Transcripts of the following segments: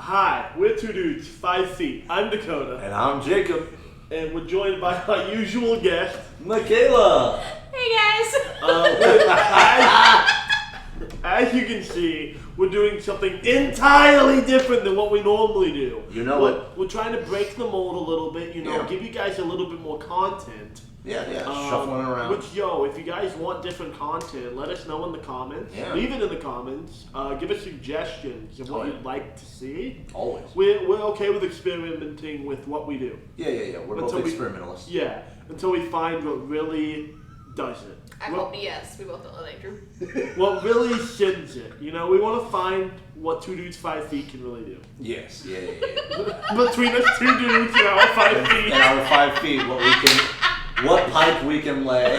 Hi, we're two dudes, 5 feet. I'm Dakota, And I'm Jacob. and we're joined by our usual guest, Michaela. Hey guys! As you can see, we're doing something entirely different than what we normally do. You know what? We're trying to break the mold a little bit, Yeah. give you guys a little bit more content. Yeah, shuffling around. Which, if you guys want different content, let us know in the comments. Yeah. Leave it in the comments. Give us suggestions of what you'd like to see. Always. We're okay with experimenting with what we do. Yeah. We're both experimentalists. Yeah, until we find what really does it. I hope yes. We both don't know that true. What really sends it. We want to find what 2 dudes 5 feet can really do. Yes. Yeah. Between us 2 dudes and our 5 feet. And our 5 feet, what pipe we can lay.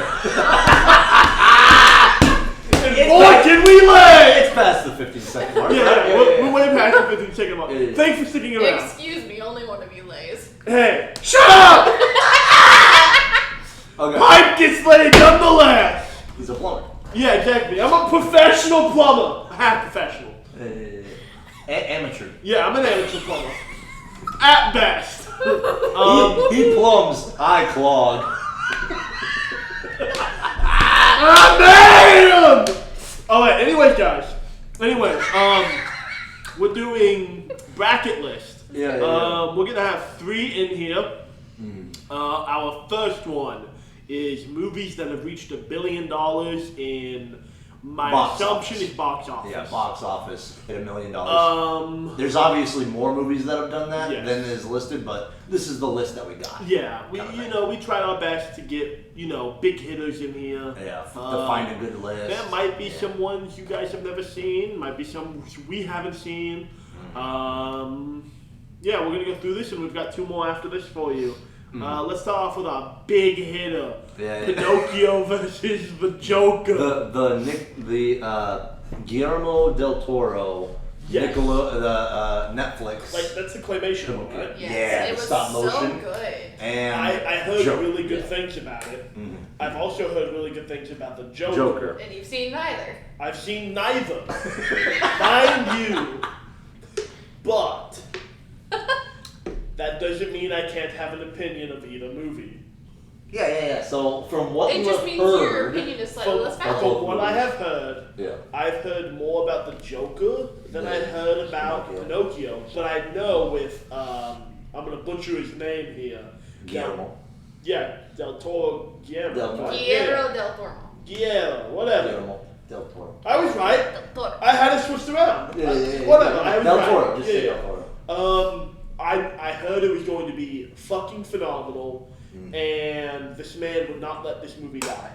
And boy, can we lay! It's past the 15-second mark. Yeah, right? we're way past the 15-second mark. Yeah. Thanks for sticking around. Excuse me, only one of you lays. Hey, shut up! Okay. Pipe gets laid nonetheless. He's a plumber. Yeah, exactly. I'm a professional plumber. Half professional. Amateur. Yeah, I'm an amateur plumber. At best. He plums. I clog. I made him! Alright, anyways, guys. We're doing bracket list. Yeah. We're gonna have 3 in here. Our first one is movies that have reached $1 billion in my Box assumption office. is box office. Yeah, box office hit $1 million. There's There's obviously more movies that have done that Yes. than is listed, but this is the list that we got. yeah, we Kinda thing. we tried our best to get big hitters in here. Yeah, to find a good list. There might be some ones you guys have never seen. Might be some we haven't seen. Yeah, we're gonna go through this, and we've got 2 more after this for you. Let's start off with our big hitter: Yeah. Pinocchio versus the Joker. The Guillermo del Toro, Yes. Netflix. Like that's the claymation one, right? Yes, Yeah, it the was stop so motion. good. And I heard Joker. really good Yeah. things about it. Mhm. I've also heard really good things about the Joker. Joker. And you've seen neither. I've seen neither, mind you, but that doesn't mean I can't have an opinion of either movie. Yeah. So from what It you just have means your heard, opinion is slightly less From valid. what I have heard, yeah, I've heard more about the Joker than I've heard about Pinocchio. But I know with I'm gonna butcher his name here. Guillermo. Yeah, Del Toro. Guillermo. Del Toro. Guillermo del Toro. Guillermo. Whatever. Guillermo del Toro. I was right. Del Toro. I had it switched around. Yeah. Whatever. I was Del right. Toro. Just say Yeah. Del Toro. I heard it was going to be fucking phenomenal, Mm. and this man would not let this movie die.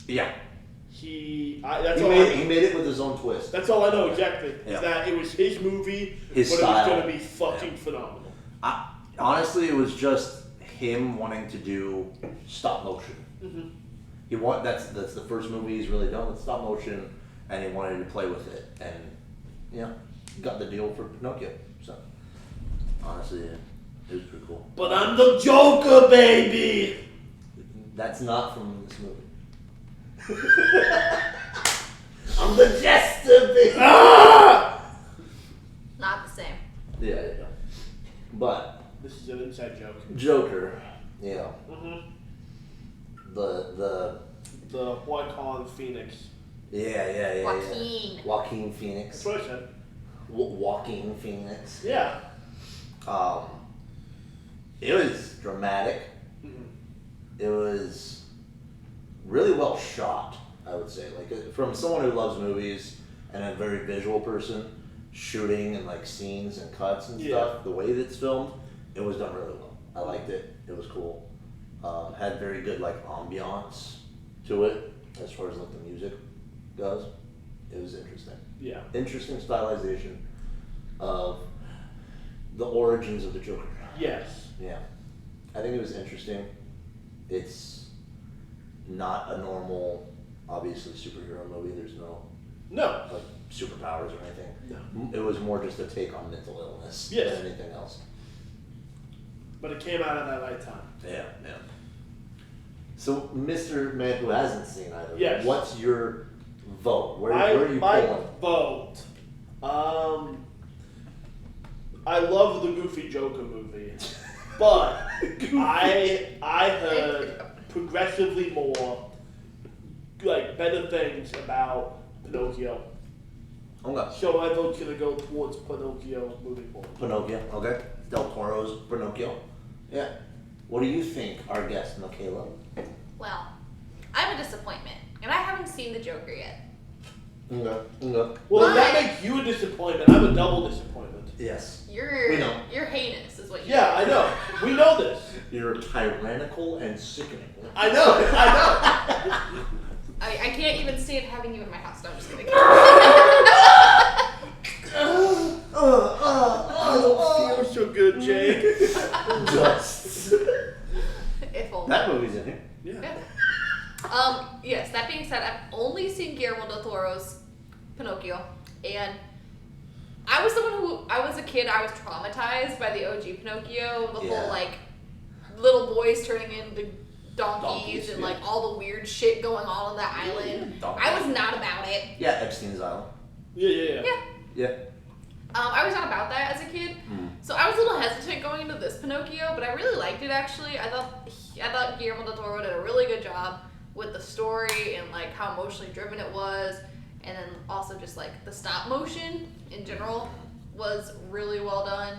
Yeah. That's He all. made it with his own twist. That's all I know exactly. Yeah. Is that it was his movie, His but style. it was going to be fucking phenomenal. Honestly, it was just him wanting to do stop motion. Mm-hmm. That's the first movie he's really done with stop motion, and he wanted to play with it, and got the deal for Pinocchio. So honestly, it was pretty cool. But I'm the Joker, baby. That's not from this movie. I'm the jester, baby. Ah! Not the same. Yeah. But This is an inside joke. Joker, Mm-hmm. the Joaquin Phoenix. yeah. Joaquin. Joaquin Phoenix. That's what I said. Joaquin Phoenix. Yeah. It was dramatic. Mm-hmm. It was really well shot, I would say. Like from someone who loves movies and a very visual person, shooting and like scenes and cuts and stuff, the way that it's filmed, it was done really well. I liked it. It was cool. Had very good like ambiance to it as far as like the music goes. It was interesting. Yeah. Interesting stylization of the origins of the Joker. Yes. Yeah, I think it was interesting. It's not a normal, obviously, superhero movie. There's no No. like superpowers or anything. No. It was more just a take on mental illness Yes. than anything else. But it came out at that right time. Yeah. So, Mr. Man who hasn't seen either, Yes. what's your vote? Where are you my pulling? vote. I love the Goofy Joker movie, but I heard progressively more, like, better things about Pinocchio. Okay. So my vote's gonna go towards Pinocchio moving forward. Pinocchio. Okay. Del Toro's Pinocchio. Yeah. What do you think, our guest, Michaela? Well, I'm a disappointment, and I haven't seen the Joker yet. Okay. Okay. Well, if that Why? makes you a disappointment, I'm a double disappointment. Yes. You're We know. you're heinous, is what you. Yeah, I know. We know this. You're tyrannical and sickening. I know. I can't even stand having you in my house. No, I'm just kidding. I don't feel so good, Jake. Just. If only. That movie's in here. Yeah. Yes, that being said, I've only seen Guillermo del Toro's Pinocchio, and I was a kid, I was traumatized by the OG Pinocchio, the Yeah. whole, like, little boys turning into donkeys and, yeah. like, all the weird shit going on that island. Donkey. I was not about it. Yeah, Epstein's Island. Yeah. Yeah. Yeah. I was not about that as a kid, so I was a little hesitant going into this Pinocchio, but I really liked it actually. I thought Guillermo del Toro did a really good job with the story and like how emotionally driven it was, and then also just like the stop motion in general was really well done.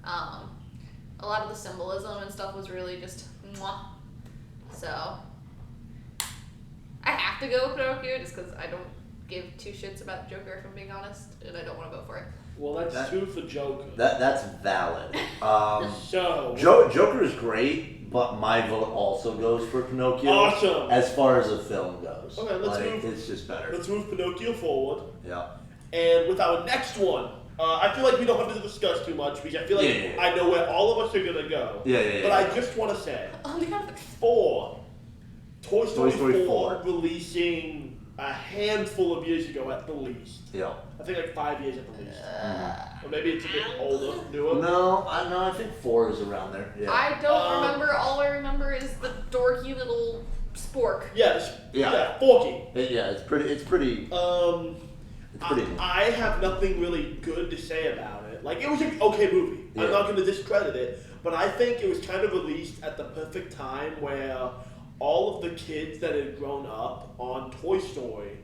A lot of the symbolism and stuff was really just mwah. So I have to go with Pinocchio just because I don't give two shits about Joker, if I'm being honest, and I don't want to vote for it. Well, that's That- 2 for Joker. That's valid. So. Joker is great, but my vote also goes for Pinocchio. Awesome. As far as the film goes. Okay, let's like, move- It's just better. Let's move Pinocchio forward. Yeah. And with our next one, I feel like we don't have to discuss too much because I feel like Yeah. I know where all of us are gonna go. Yeah. But I just want to say, Oh my god. for Toy Story, Story 4 4. releasing a handful of years ago at the least. Yeah. I think like 5 years at the least. Or maybe it's a bit older, newer. No, I think 4 is around there. Yeah. I don't remember. All I remember is the dorky little spork. Yeah, Yeah. Forky. Yeah, it's pretty. It's pretty neat. I have nothing really good to say about it. Like, it was an okay movie. Yeah. I'm not going to discredit it, but I think it was kind of released at the perfect time where all of the kids that had grown up on Toy Story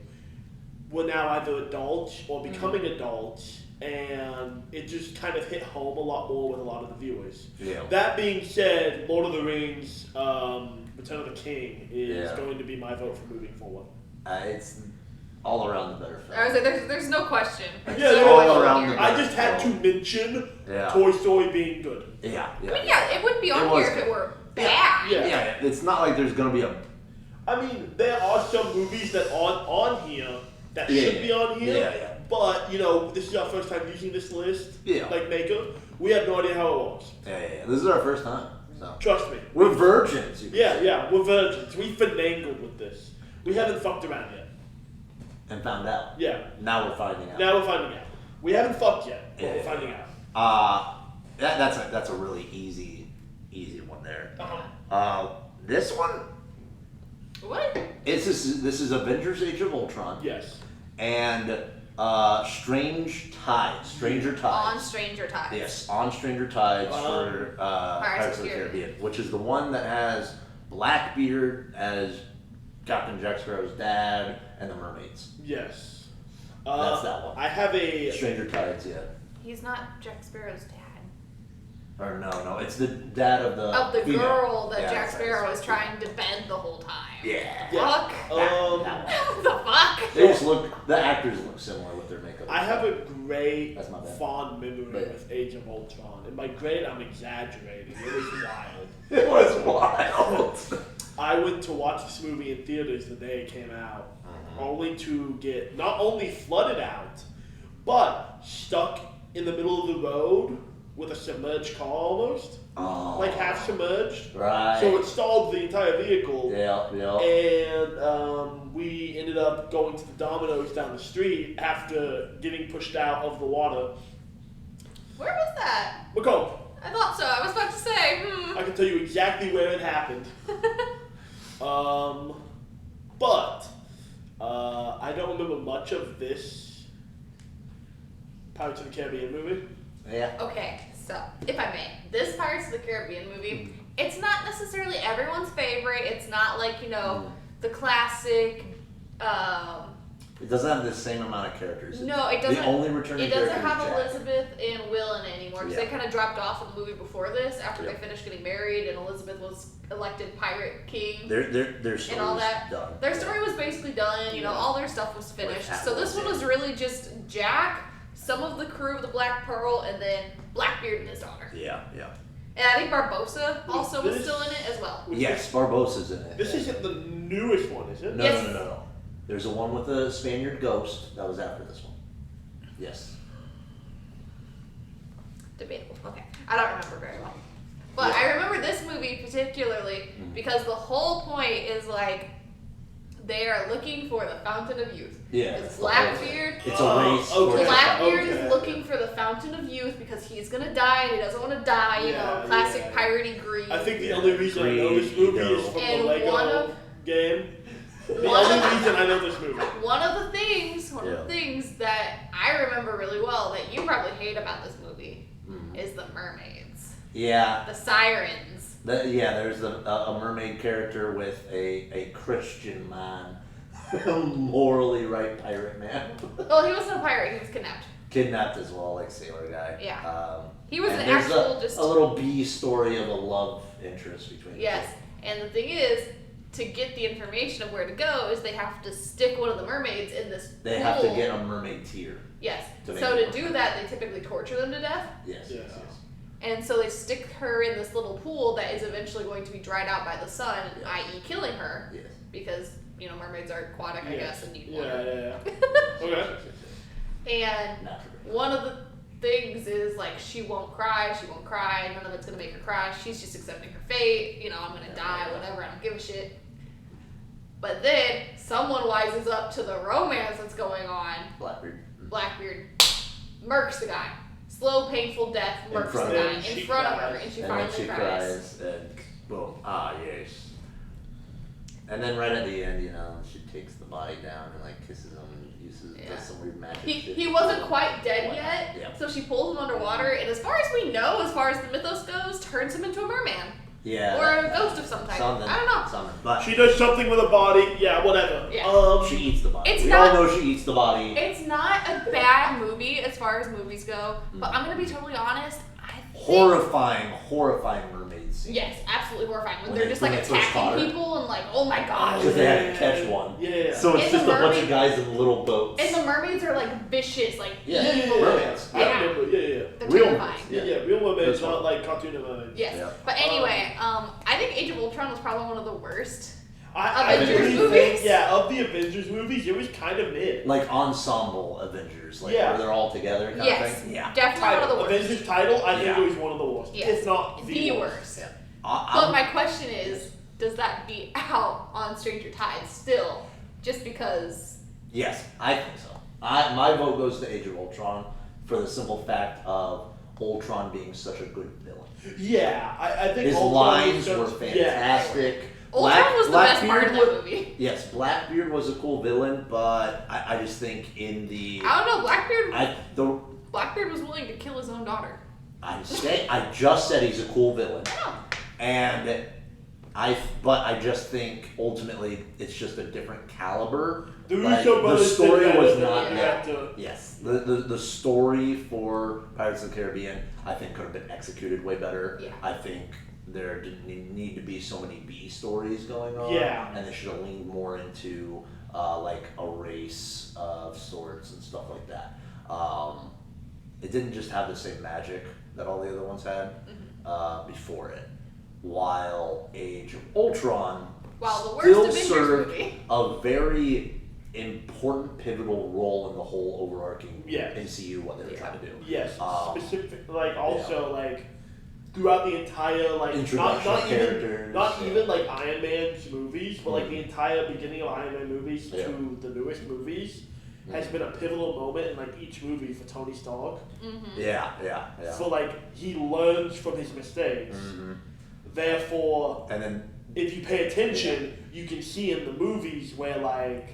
were now either adults or becoming adults, and it just kind of hit home a lot more with a lot of the viewers. Yeah. That being said, Lord of the Rings, Return of the King is Yeah. going to be my vote for moving forward. It's all around the better film. I was like, there's no question. There's Yeah, no all question around here. the- I just had to mention Yeah. Toy Story being good. Yeah. I mean, yeah, it wouldn't be on It here was if it good. were bad. Yeah. Yeah, it's not like there's gonna be a. I mean, there are some movies that aren't on here that Yeah, should be on here. yeah. But, you know, this is our first time using this list. Yeah. Like Makeup. We have no idea how it works. Yeah. This is our first time, so Trust me. we're virgins. you could say. Yeah, we're virgins. We finagled with this. We haven't fucked around yet. And found out. Yeah. Now we're finding out. Now we're finding out. We haven't fucked yet, but we're Yeah. finding out. That's a really easy one there. This one What? this is Avengers: Age of Ultron Yes. and Stranger Tides. On Stranger Tides. Yes, on Stranger Tides for Pirates Pirates of of the the Caribbean, which is the one that has Blackbeard as Captain Jack Sparrow's dad and the mermaids. Yes. That's that one. I have a. Stranger Tides, yeah. He's not Jack Sparrow's dad. Or no, it's the dad of the Of the female. girl that Yeah, Jack that's Sparrow right. is trying to bed the whole time. Yeah. Yeah. Fuck. That one. the fuck? They just look. The actors look similar with their makeup. I have a great, That's my bad. fond memory Yeah. with Age of Ultron. And by great, I'm exaggerating. It was wild. It was wild. I went to watch this movie in theaters the day it came out, only to get not only flooded out, but stuck in the middle of the road with a submerged car almost. Oh. Like half submerged. Right. So it stalled the entire vehicle. Yeah. And we ended up going to the Domino's down the street after getting pushed out of the water. Where was that? Macomb, I thought so. I was about to say, I can tell you exactly where it happened. But I don't remember much of this Pirates of the Caribbean movie. Yeah. Okay, so if I may, this Pirates of the Caribbean movie, it's not necessarily everyone's favorite. It's not like, the classic. It doesn't have the same amount of characters. No, it doesn't. The only returning It doesn't character is have Jack. Elizabeth and Will in it anymore because Yeah. they kind of dropped off in the movie before this after Yep. they finished getting married and Elizabeth was elected pirate king. Their story's and all that. done. Their story was basically done. Yeah. All their stuff was finished. Like So this one Atlas, was really just Jack, some of the crew of the Black Pearl, and then Blackbeard and his daughter. Yeah. And I think Barbossa also was This- still in it as well. Yes, Barbossa's in it. This isn't the newest one, is it? No, Yes. no. There's a one with the Spaniard ghost. That was after this one. Yes. Debatable. Okay. I don't remember very well. But Yeah. I remember this movie particularly because the whole point is like they are looking for the fountain of youth. Yeah. It's Blackbeard. It's a race. Okay. towards Blackbeard Okay. is looking for the fountain of youth because he's gonna die and he doesn't want to die, Yeah, classic yeah. piratey greed. I think the only reason I know this movie is from And the Lego one of- game. The one only of- reason I know this movie. One of the things Yeah. that I remember really well that you probably hate about this movie Mhm. is the mermaids, Yeah. the sirens. There's a mermaid character with a Christian man. Morally right pirate man. Well, he wasn't a pirate; he was kidnapped. Kidnapped as well, like sailor guy. Yeah. He was and an there's actual just. a little B story of a love interest between the Yes, and the thing is, to get the information of where to go, is they have to stick one of the mermaids in this two. They pool. have to get a mermaid tear. Yes. to make So it to work. do that, they typically torture them to death, Yes, Yeah. yes. and so they stick her in this little pool that is eventually going to be dried out by the sun, Yeah. i.e., killing her, Yes. because mermaids are aquatic, I Yeah. guess, and need Yeah, water. yeah. Okay. And Naturally. one of the things is like she won't cry, none of it's gonna make her cry. She's just accepting her fate. I'm gonna die, whatever. I don't give a shit. But then someone wises up to the romance that's going on. Blackbeard. Blackbeard murks the guy. Slow, painful death In murks the front of guy her. in And she front of her, cries. and she And then finally she cries and boom. Ah, yes. And then right at the end, she takes the body down and like kisses him and Yeah. does some weird magic He shit. wasn't quite dead Whatnot. yet, Yeah. so she pulls him underwater, and as far as we know, as far as the mythos goes, turns him into a merman. Yeah. Or a ghost of some type. Something. I don't know. Something. But She does something with a body. Yeah, whatever. Yeah. she eats the body. It's we not- all know she eats the body. It's not a bad movie as far as movies go, but I'm gonna be totally honest. I think, Horrifying mermaid scene. Yes, absolutely horrifying. When When they're they- just when like they first caught attacking her. people and like, oh my gosh. Because they had to catch one. Yeah. So it's And just the a bunch mermaid- of guys in little boats. And the mermaids are like vicious, like Yeah. evil. Mermaids. I Yeah. remember. Yeah. They're Real terrifying. mermaids. Yeah, real mermaids, This one. not like cartoon mermaids. Yes. Yeah. But anyway, I think Age of Ultron was probably one of the worst. I Avengers really movies? think, of the Avengers movies, it was kind of mid. Like ensemble Avengers, like Yeah. where they're all together kind Yes. of thing. Yeah. Definitely one of the Title. worst. Avengers title, I think Yeah. it was one of the worst. Yes. If not The worst. Yeah. But I'm- my question is, does that beat out on Stranger Tides still? Just because Yes, I think so. My vote goes to Age of Ultron for the simple fact of Ultron being such a good villain. Yeah, I think His Ultron lines was were such- fantastic. Ultron was the best part of that Blackbeard movie. Yes, Blackbeard was a cool villain, but I just think in the I don't know, Blackbeard was willing to kill his own daughter. I just said he's a cool villain, Oh. and but I just think ultimately it's just a different caliber. The Like, Russo the brothers story did was better not than that. the actor. Yes, the story for Pirates of the Caribbean I think could have been executed way better. Yeah. I think there didn't need to be so many B stories going on. Yeah. And they should have leaned more into like a race of sorts and stuff like that. It didn't just have the same magic that all the other ones had before it. While Age of Ultron Wow, the worst still Avengers served movie. a very important pivotal role in the whole overarching Yes. MCU, what they were trying to do. Yes, Um, specific, like also like throughout the entire like Introduction not of even characters, not yeah. even like Iron Man's movies, but like Mhm. the entire beginning of Iron Man movies Yeah. to the newest movies has been a pivotal moment in like each movie for Tony Stark. Yeah. So like he learns from his mistakes. Mhm. Therefore, And then if you pay attention, you can see in the movies where like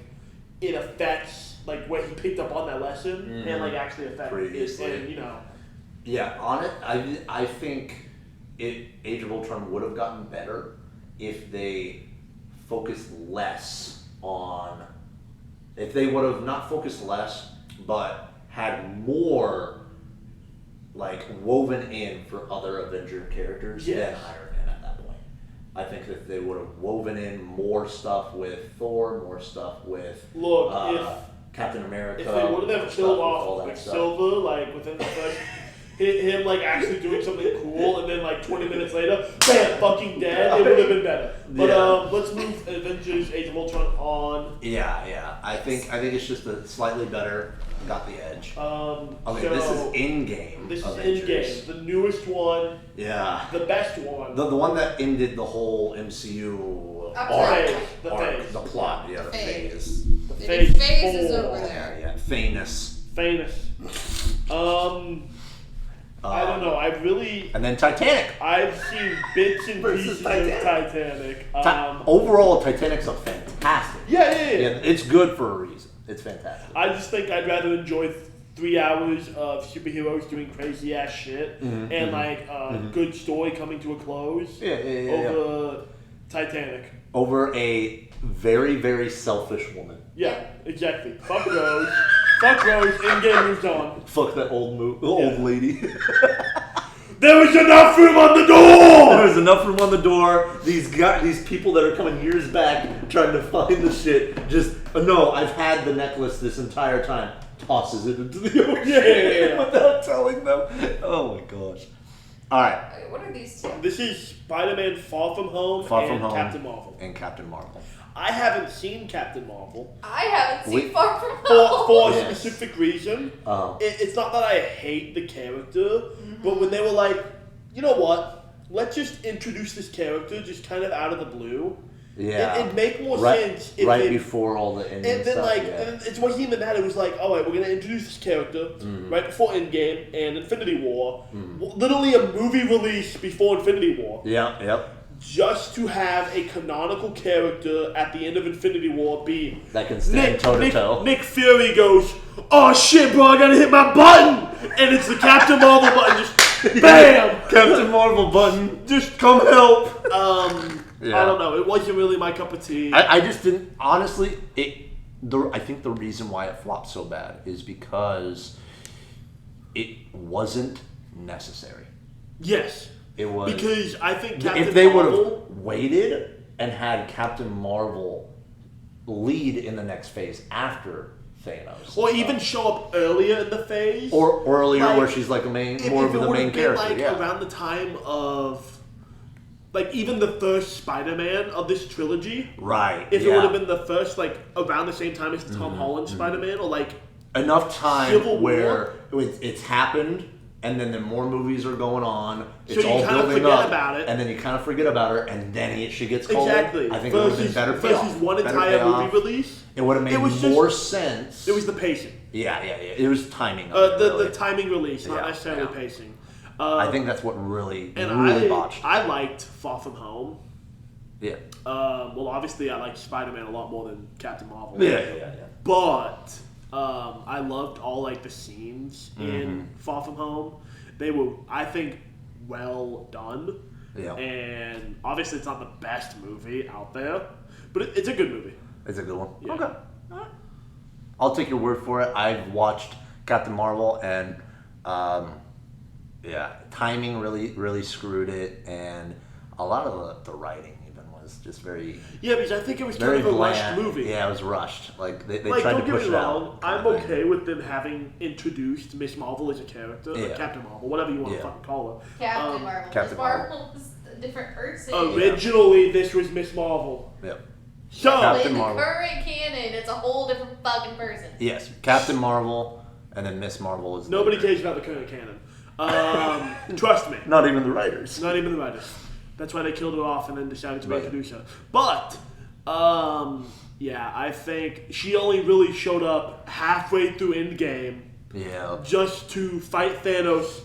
it affects like where he picked up on that lesson and like actually affects Previously. it, and Yeah, on it, I think Age of Ultron would have gotten better if they focused less on. If they would have not focused less, but had more like woven in for other Avenger characters than Yes. Iron Man at that point. I think that they would have woven in more stuff with Thor, more stuff with Look, Captain America. if they wouldn't have more killed stuff with all off that Quicksilver, like within the first, him like actually doing something cool, and then like 20 minutes later, bam, fucking dead, it would have been better. But Yeah. let's move Avengers: Age of Ultron on. Yeah. I think it's just a slightly better. Got the edge. Okay, So this is Endgame. this is Avengers. Endgame, the newest one, Yeah. the best one. The one that ended the whole MCU Up arc, phase, the arc, phase. the plot, the Phase. phase. The Phase phase is 4. over there. Yeah, famous. Famous. I don't know. And then Titanic. I've seen bits and Versus pieces Titanic. of Titanic. Overall, Titanic's a fantastic. Yeah. It's good for a reason. It's fantastic. I just think I'd rather enjoy 3 hours of superheroes doing crazy ass shit and like good story coming to a close Yeah. over Titanic. Over a very, very selfish woman. Yeah, exactly. Fuck Rose. Fuck Rose. Endgame moves on. Fuck that old lady. There was enough room on the door. There's enough room on the door. These people that are coming years back trying to find the shit. Just no. I've had the necklace this entire time. Tosses it into the ocean Yeah. without telling them. Oh my gosh. All right. Okay, what are these two? This is Spider-Man: Far From Home and Captain Marvel. And Captain Marvel. I haven't seen Captain Marvel I haven't seen We- Far From for Home. a Yes. specific reason. Oh. It's not that I hate the character, but when they were like, you know what, let's just introduce this character just kind of out of the blue. Yeah. It'd make more right, sense if right they, before all the ending and then stuff. like, yeah. and it wasn't even that. It was like, all right, we're gonna introduce this character right before Endgame and Infinity War. Literally a movie release before Infinity War, Yeah. Yep. just to have a canonical character at the end of Infinity War be That can stand toe to toe. Nick Fury goes, oh shit, bro, I gotta hit my button, and it's the Captain Marvel button, just bam, Captain Marvel button. just Come help. I don't know. It wasn't really my cup of tea. I just didn't. Honestly, I think the reason why it flopped so bad is because it wasn't necessary. Yes, It was because I think Captain if they would Marvel. have waited and had Captain Marvel lead in the next phase after Thanos, Or even show up earlier in the phase. or earlier like, where she's like a main, if more it of the would've main been character. like Yeah, around the time of, like even the first Spider-Man of this trilogy. right. If yeah. it would have been the first, like around the same time as Tom Holland Spider-Man, or like enough time Civil where it's happened, and then the more movies are going on. It's you all kind of building forget up, about it. and then you kind of forget about her, and then she gets cold. exactly. I think it would have been better payoff. versus one Better entire payoff. movie release. It would have made It was just- more sense. It was the pacing. yeah. It was timing. Of it, The really. timing release, not Yeah, necessarily yeah. pacing. I think that's what really and botched. I liked Far From Home. Yeah. Well, obviously, I like Spider-Man a lot more than Captain Marvel. Yeah. But I loved all like the scenes Mm-hmm. in Far From Home. They were, I think, well done. Yeah. And obviously, it's not the best movie out there, but it's a good movie. It's a good one. Yeah. Okay. Alright. I'll take your word for it. I've watched Captain Marvel, and timing really screwed it, and a lot of the writing even was just very Yeah, because I think it was kind very of a rushed bland. movie. Yeah, it was rushed. Like they Like, tried don't to get push me it wrong, out. I'm kind of thing. okay with them having introduced Miss Marvel as a character, or Yeah. Captain Marvel, whatever you want Yeah. to fucking call her. Captain Marvel. Captain Miss Marvel was a different person. Originally, this was Miss Marvel. Yep. So, Captain in the Marvel. current canon, it's a whole different fucking person. Yes, Captain Marvel, and then Miss Marvel is nobody later. cares about the current canon. Trust me. Not even the writers. Not even the writers. That's why they killed her off and then decided to Right. introduce her. But, yeah, I think she only really showed up halfway through Endgame Yeah. just to fight Thanos,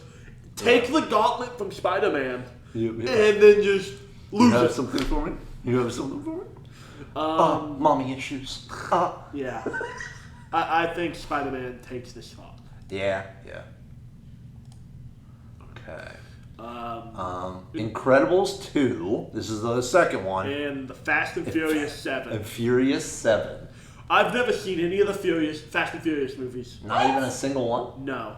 take the gauntlet from Spider-Man, You and then just lose have it. something for me? You have something for me? Mommy issues. Yeah. I think Spider-Man takes this spot. Yeah. Incredibles 2. This is the second one. And the Fast and Furious 7. And Furious 7. I've never seen any of the Fast and Furious movies. Not even a single one? No.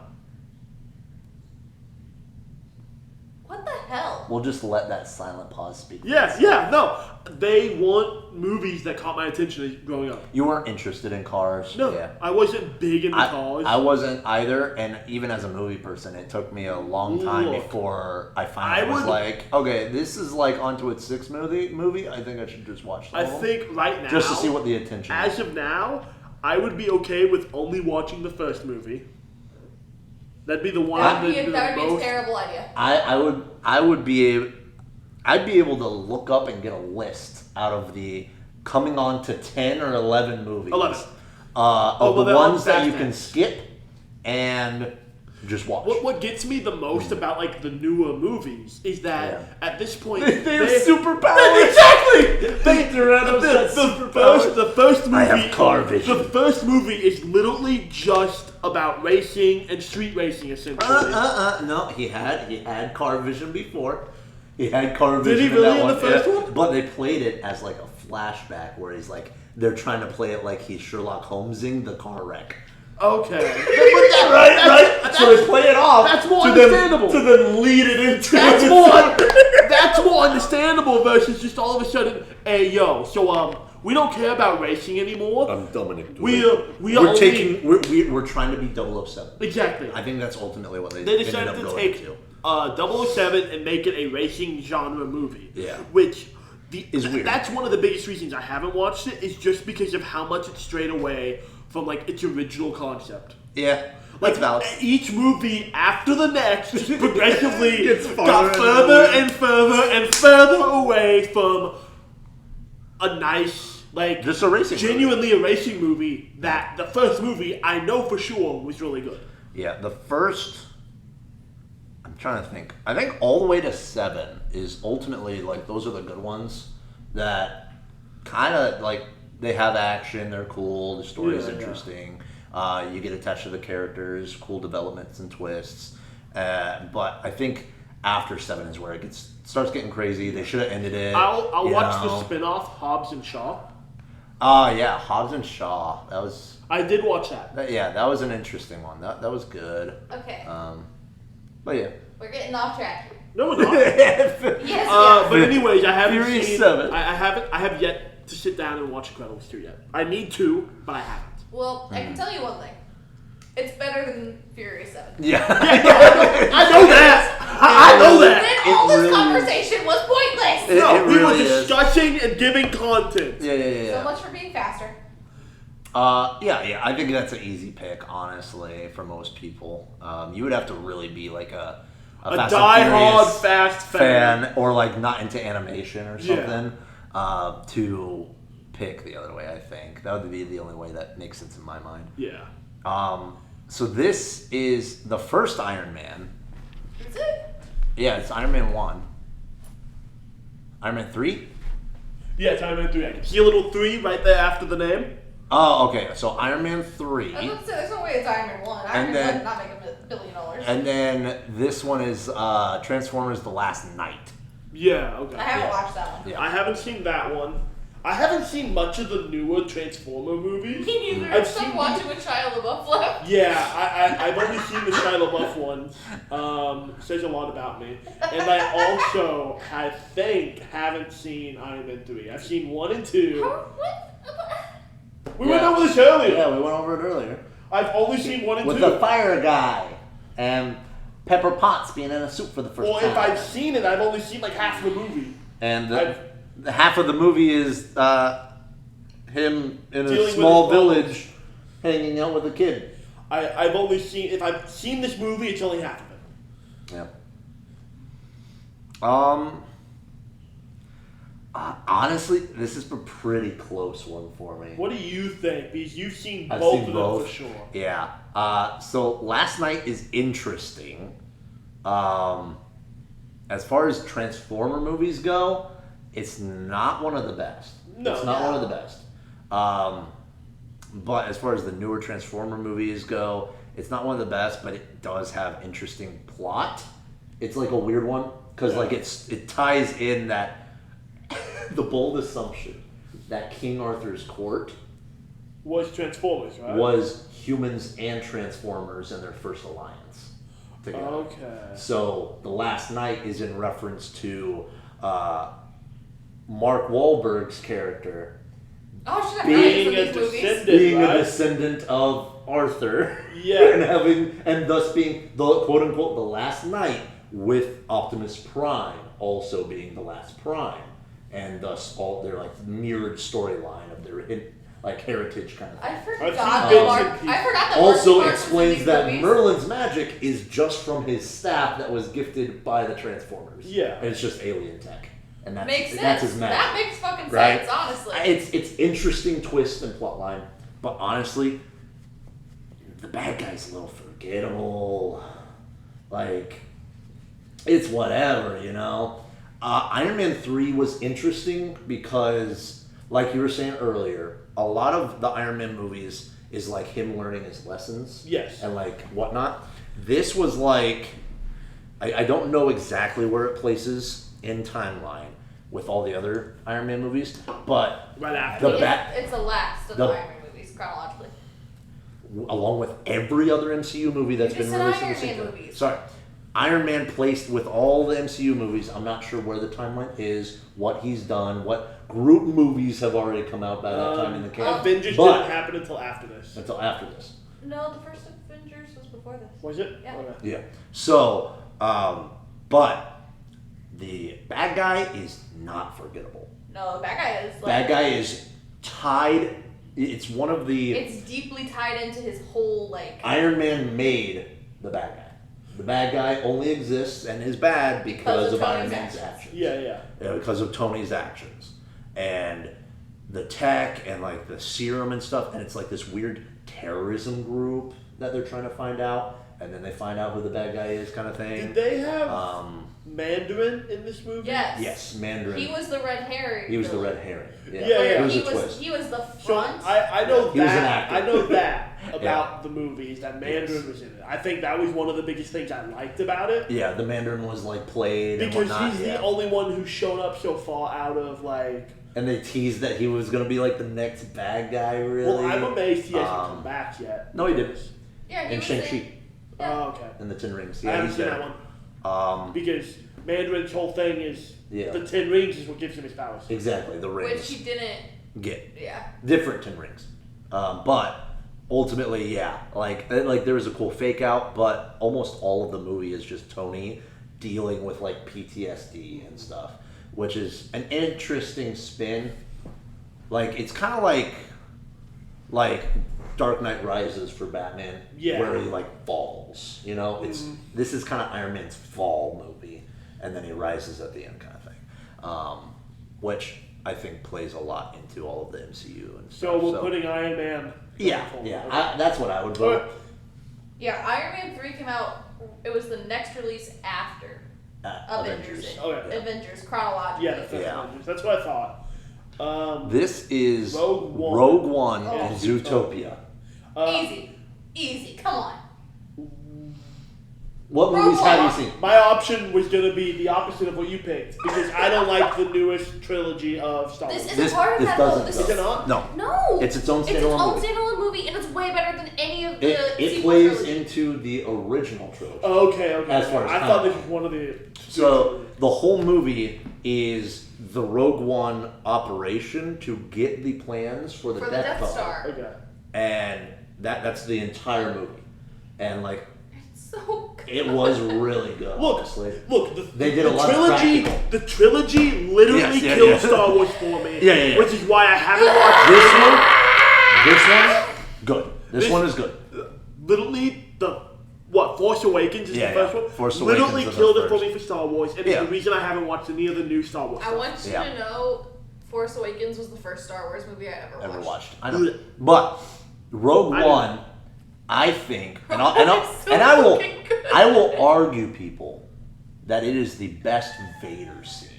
What the hell? We'll just let that silent pause speak. Yeah, no. They want movies that caught my attention growing up. You weren't interested in cars? No, Yeah. I wasn't big into cars. I wasn't either, and even as a movie person, it took me a long time Look, before I finally was like, okay, this is like onto its sixth movie. I think I should just watch the I whole think right now, just to see what the attention is. as of now, I would be okay with only watching the first movie. That'd be the one That would be the a most. terrible idea. I'd be able to look up and get a list out of the coming on to 10 or 11 movies. 11. Of the they're ones that all you back can then. skip and just watch. What gets me the most about like the newer movies is that at this point they have they're- superpowers. Exactly. Superpowers. The first movie. I have car vision. The first movie is literally just about racing and street racing, essentially. No, he had car vision before. He had car Did vision. he really in that in the first one? But they played it as like a flashback where he's like they're trying to play it like he's Sherlock Holmesing the car wreck. Okay. Right. So they play it off. That's more to understandable. to then lead it into. That's more understandable versus just all of a sudden, hey yo, so we don't care about racing anymore. I'm Dominic. We're trying to be 007. Exactly. I think that's ultimately what they They ended up decided to going take to. 007 and make it a racing genre movie. Yeah. Which Is weird. That's one of the biggest reasons I haven't watched it is just because of how much it strayed away from like its original concept. Yeah. Like That's valid. each movie after the next just progressively Gets got farther further and further and further away from a nice, like Just a racing movie. genuinely a racing movie that the first movie I know for sure was really good. Yeah, the first. I'm trying to think. I think all the way to 7 is ultimately like those are the good ones that kind of like they have action, they're cool, the story is Yeah, yeah. interesting. You get attached to the characters, cool developments and twists. But I think after 7 is where it starts getting crazy. They should have ended it. I'll you watch know. the spin-off Hobbs and Shaw. Yeah, Hobbs and Shaw. That was I did watch that. that was an interesting one. That was good. Okay. But yeah. We're getting off track. No, we're not. Yes, But anyways, I haven't Furious seen. 7. I have yet to sit down and watch Incredibles 2 yet. I need to, but I haven't. Well, I can tell you one thing. It's better than Furious 7. Yeah. I know that. I know that. Then all this really is. conversation was pointless. It We were really is. discussing and giving content. Yeah. So much for being faster. Yeah. I think that's an easy pick, honestly, for most people. You would have to really be like a Fast and Die-hard Furious Fast fan. or like not into animation or Yeah. something to pick the other way. I think that would be the only way that makes sense in my mind. Yeah. So this is the first Iron Man. Is it? Yeah, it's Iron Man 1. Iron Man 3? Yeah, it's Iron Man 3. I can see a little 3 right there after the name. Oh, okay. So Iron Man 3. I was about to say, there's no way it's Iron Man 1. Iron And Man then- 1 did not make $1 billion. And then this one is Transformers: The Last Night. Yeah, okay. I haven't watched that one. Yeah. I haven't seen that one. I haven't seen much of the newer Transformer movies. Me neither. I've I'm seen still watching with Shia LaBeouf left. Yeah, I've only seen the Shia LaBeouf one. Says a lot about me. And I also, I think, haven't seen Iron Man 3. I've seen 1 and 2. What? We went over this earlier. Yeah, we went over it earlier. I've only seen 1 and With 2. the fire guy and Pepper Potts being in a suit for the first Well, time. if I've seen it, I've only seen like half the movie. And I've- the half of the movie is him in a Dealing with small his problems. village hanging out with a kid. I've only seen, if I've seen this movie, it's only half of it. Yeah. Honestly, this is a pretty close one for me. What do you think? Because you've seen I've both seen of them both. for sure. Yeah. So Last Night is interesting. As far as Transformer movies go, it's not one of the best. No. It's not one of the best. But as far as the newer Transformer movies go, it's not one of the best, but it does have interesting plot it's like a weird one because like it ties in that the bold assumption that King Arthur's court Was Transformers, right? was humans and Transformers in their first alliance together. Okay. So the Last Knight is in reference to Mark Wahlberg's character Oh, should I Being in a these movies? descendant. being Right? a descendant of Arthur. Yeah. and thus being the quote unquote the last knight, with Optimus Prime also being the last Prime, and thus all their like mirrored storyline of their like heritage kind of thing. I I've forgot seen that bits Mark. and pieces. I forgot that Also Marky Mark was in explains these that movies. Merlin's magic is just from his staff that was gifted by the Transformers. Yeah. And it's just alien tech. And that's Makes sense. that's his magic. That makes fucking Right? sense, honestly. It's interesting twist and plotline, but honestly, the bad guy's a little forgettable. Like, it's whatever, you know. Iron Man 3 was interesting because, like you were saying earlier, a lot of the Iron Man movies is like him learning his lessons. Yes. And like whatnot. This was like, I don't know exactly where it places in timeline with all the other Iron Man movies, but Right after. The bat- It's the last of the- the Iron Man movies, chronologically. along with every other MCU movie that's You been just said released in the Iron same Man time. movies. Sorry. Iron Man placed with all the MCU movies. I'm not sure where the timeline is, what he's done, what Groot movies have already come out by that time in the canon. Avengers But- didn't happen until after this. Until after this. No, the first Avengers was before this. Was it? Yeah. Okay. Yeah. So, but the bad guy is not forgettable. No, the bad guy is like. Bad guy is tied. It's one of the It's deeply tied into his whole like. Iron Man made the bad guy. The bad guy only exists and is bad because of Iron Tony's Man's actions. actions. Yeah. Because of Tony's actions. And the tech and like the serum and stuff, and it's like this weird terrorism group that they're trying to find out, and then they find out who the bad guy is, kind of thing. Did they have Mandarin in this movie? Yes. Yes, Mandarin. He was the red herring. He was the villain. red herring. Yeah, It was he a was twist. he was the So front. I know He was an that. actor. I know that about the movies that Mandarin was in it. I think that was one of the biggest things I liked about it. Yeah, the Mandarin was like played and Because whatnot. he's yeah. the only one who's shown up so far out of like. And they teased that he was gonna be like the next bad guy. Really. Well, I'm amazed he hasn't Um, come back yet. No, he didn't. yeah, he And was Shang-Chi in- Yeah. Oh, okay. and the Ten Rings. I Yeah, haven't he's seen there. that one because Mandarin's whole thing is Yeah. the 10 rings is what gives him his powers. Exactly, the rings. Which he didn't. Get Yeah. different Ten Rings, but ultimately, yeah, like there was a cool fake out, but almost all of the movie is just Tony dealing with like PTSD and stuff, which is an interesting spin. Like it's kind of like Dark Knight Rises for Batman, Yeah. where he like falls. You know, it's this is kind of Iron Man's fall movie, and then he rises at the end, kind of thing, which I think plays a lot into all of the MCU and So stuff. we're putting Iron Man. yeah, forward. yeah, Okay. that's what I would vote. Alright. Yeah, Iron Man 3 came out. It was the next release after Avengers. Okay. Avengers chronologically. Yeah, the first Yeah. Avengers. That's what I thought. This is Rogue One. Rogue One Oh. and Zootopia. Easy. Come on. What Rogue movies have One. you seen? My option was going to be the opposite of what you picked because I don't like the newest trilogy of Star Wars. This isn't part of this that doesn't. though. This Is it not? No, No. It's its own It's its standalone own movie. standalone movie, and it's way better than any of the it sequel plays trilogy. into the original trilogy. Oh, okay. As far as I thought time. this was one of the. So the whole movie is the Rogue One operation to get the plans for the for the Death Star. Okay. and that's the entire movie, and like It's so good. it was really good. Look, honestly. They did a lot of trilogy. practical. The trilogy literally Yes, yeah, killed yeah. Star Wars for me. Yeah. Which is why I haven't watched This one, good. This one is good. Literally, Force Awakens is Yeah, the first yeah. one. Force literally Awakens is the killed it for first. me for Star Wars, and Yeah. it's the reason I haven't watched any of the new Star Wars. I stuff. want you Yeah. to know, Force Awakens was the first Star Wars movie I ever watched. I know, but Rogue I know. One, I think, and It's so I will, fucking good. I will argue people that it is the best Vader scene.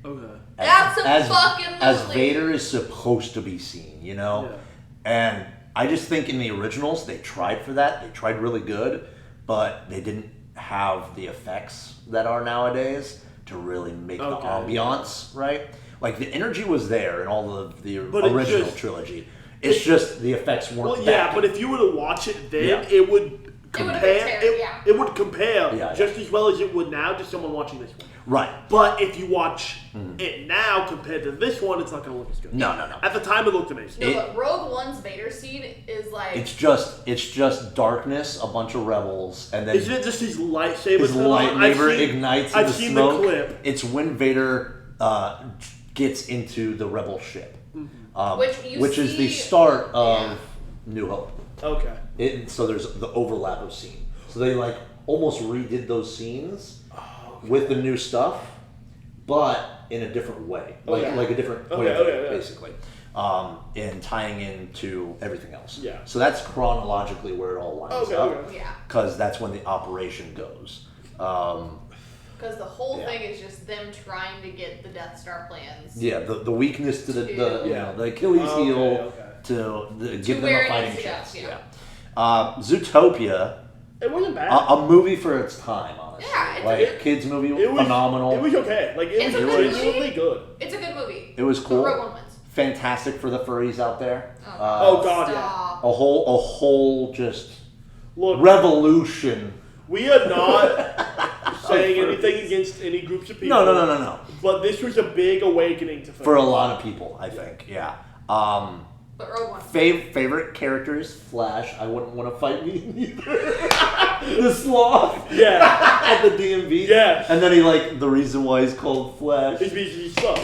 Okay. Absolutely. as Vader is supposed to be seen, you know? Yeah. And I just think in the originals, they tried for that. They tried really good, but they didn't have the effects that are nowadays to really make Okay. the ambiance, right? Like the energy was there in all of the But it original just- trilogy. It's just the effects weren't Well, yeah, back. but if you were to watch it then, Yeah. it would would've been compare. terrible, yeah. It would compare Yeah, just as well as it would now to someone watching this one. right. But if you watch it now compared to this one, it's not going to look as good. No. At the time, it looked amazing. No, It- but Rogue One's Vader scene is like. It's just darkness, a bunch of rebels, and then Isn't it just his lightsaber? his turn on? I've lightsaber seen- ignites in I've the seen smoke. the clip. It's when Vader gets into the rebel ship, Which you is the see- start of yeah. New Hope. Okay. So there's the overlap of scene. So they like almost redid those scenes with the new stuff, but in a different way, Okay. like a different Okay, way of okay, it, yeah. basically, and tying into everything else. Yeah. So that's chronologically where it all lines Okay, up, okay. Yeah. because that's when the operation goes. Because the whole Yeah. thing is just them trying to get the Death Star plans. Yeah, the weakness to the Yeah. the Achilles Okay, heel okay. to give where them a it fighting needs to go, chance. yeah. Zootopia, It wasn't bad. a movie for its time, honestly. Yeah, it's like a- kids movie, it was phenomenal. It was okay. Like it It's was a good genuinely movie. good. It's a good movie. It was cool. But Rogue One wins. Fantastic for the furries out there. Oh, God, yeah. Stop. A whole just Look, revolution. we are not saying anything against any groups of people. No. But this was a big awakening to For a films. lot of people, I think. Yeah. But Rogue One. Favorite characters? Flash. I wouldn't want to fight me either. The sloth. Yeah, At the DMV. Yeah. And then the reason why he's called Flash it's because he's slow.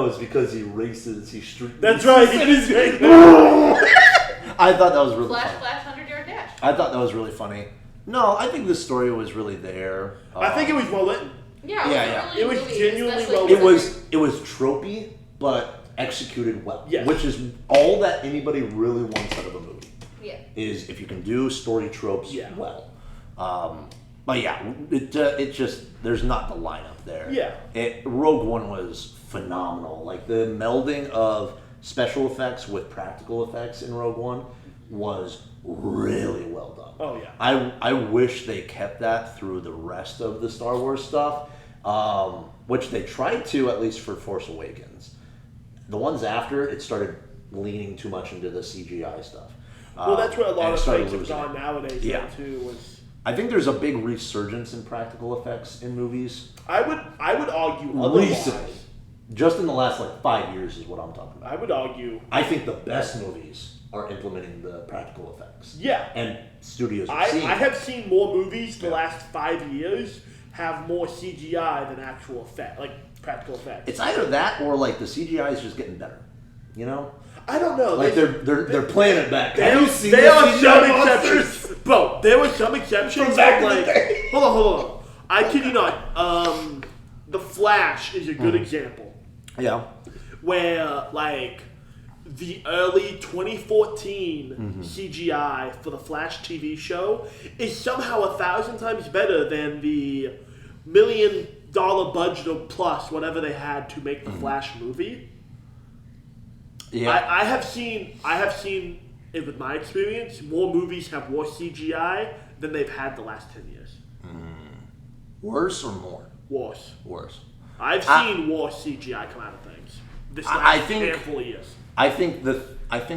is because he races. He street. That's right. He is great. I thought that was really Flash, funny. 100-yard dash. I thought that was really funny. No, I think the story was really there. I think it was well written. Yeah, Yeah, it was It a was really genuinely especially well for It was tropey, but executed well. Yes. Which is all that anybody really wants out of a movie. Yeah. Is if you can do story tropes Yeah. well. But yeah, it just there's not the lineup there. Yeah. Rogue One was phenomenal. Like the melding of special effects with practical effects in Rogue One was really well done. Oh, yeah. I wish they kept that through the rest of the Star Wars stuff, which they tried to, at least for Force Awakens. The ones after, it started leaning too much into the CGI stuff. Well, that's where a lot and of started things have losing it. gone nowadays. Yeah. Though, too. Was I think there's a big resurgence in practical effects in movies. I would argue otherwise. Recently. Just in the last 5 years is what I'm talking about. I would argue. I think the best movies are implementing the practical effects. Yeah. And studios are I seeing it. have seen more movies the Yeah. last 5 years have more CGI than actual effect, like practical effects. It's either that or the CGI is just getting better. You know? I don't know. Like they're playing it back. There, Have you seen there the are CGI some monsters? exceptions, bro. There were some exceptions. From back but, in the day. Hold on. I kid you not. The Flash is a good example Yeah. where the early 2014 CGI for the Flash TV show is somehow 1,000 times better than the $1 million budget or plus whatever they had to make the Flash movie. Yeah. I have seen it with my experience. More movies have more CGI than they've had the last 10 years. Worse or more? Worse. Worse. I've seen worse CGI come out of things this last I think- handful of years. I think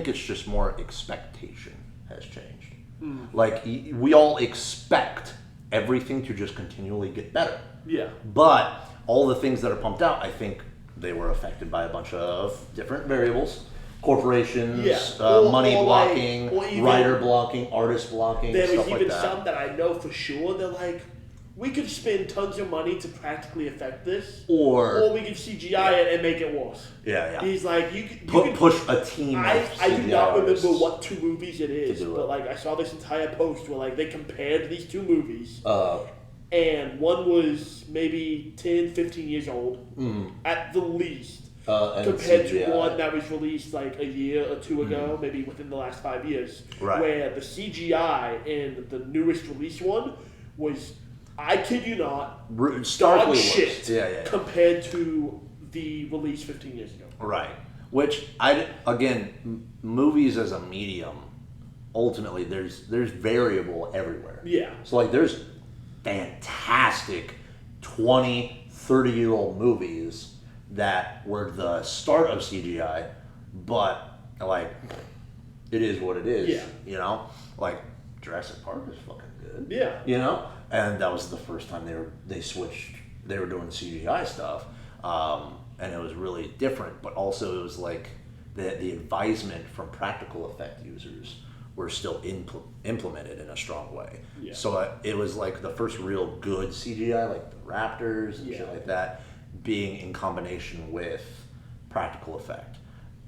it's just more expectation has changed. We all expect everything to just continually get better. Yeah. But all the things that are pumped out, I think they were affected by a bunch of different variables. Corporations, Yeah. Or money like- blocking, or even- writer blocking, artist blocking, There stuff was like even that. some that I know for sure. They're like, we could spend tons of money to practically affect this, or we could CGI it and make it worse. Yeah. He's like, you could Push a team of I do CGI not remember artists. what two movies it is, do but it. I saw this entire post where they compared these two movies, Uh, and one was maybe 10, 15 years old at the least, and compared to CGI. one that was released a year or two ago, maybe within the last 5 years, Right. where the CGI in the newest release one was, I kid you not, Starkly dog worse. shit Yeah. compared to the release 15 years ago. Right. Which movies as a medium, ultimately there's variable everywhere. Yeah. So there's fantastic 20, 30-year-old movies that were the start of CGI, but like it is what it is. Yeah. You know, like Jurassic Park is fucking good. Yeah. You know, and that was the first time they switched. They were doing CGI stuff, and it was really different. But also, it was like the advisement from practical effect users were still implemented in a strong way. Yeah. So it was like the first real good CGI, like the raptors and Yeah. shit like that, being in combination with practical effect.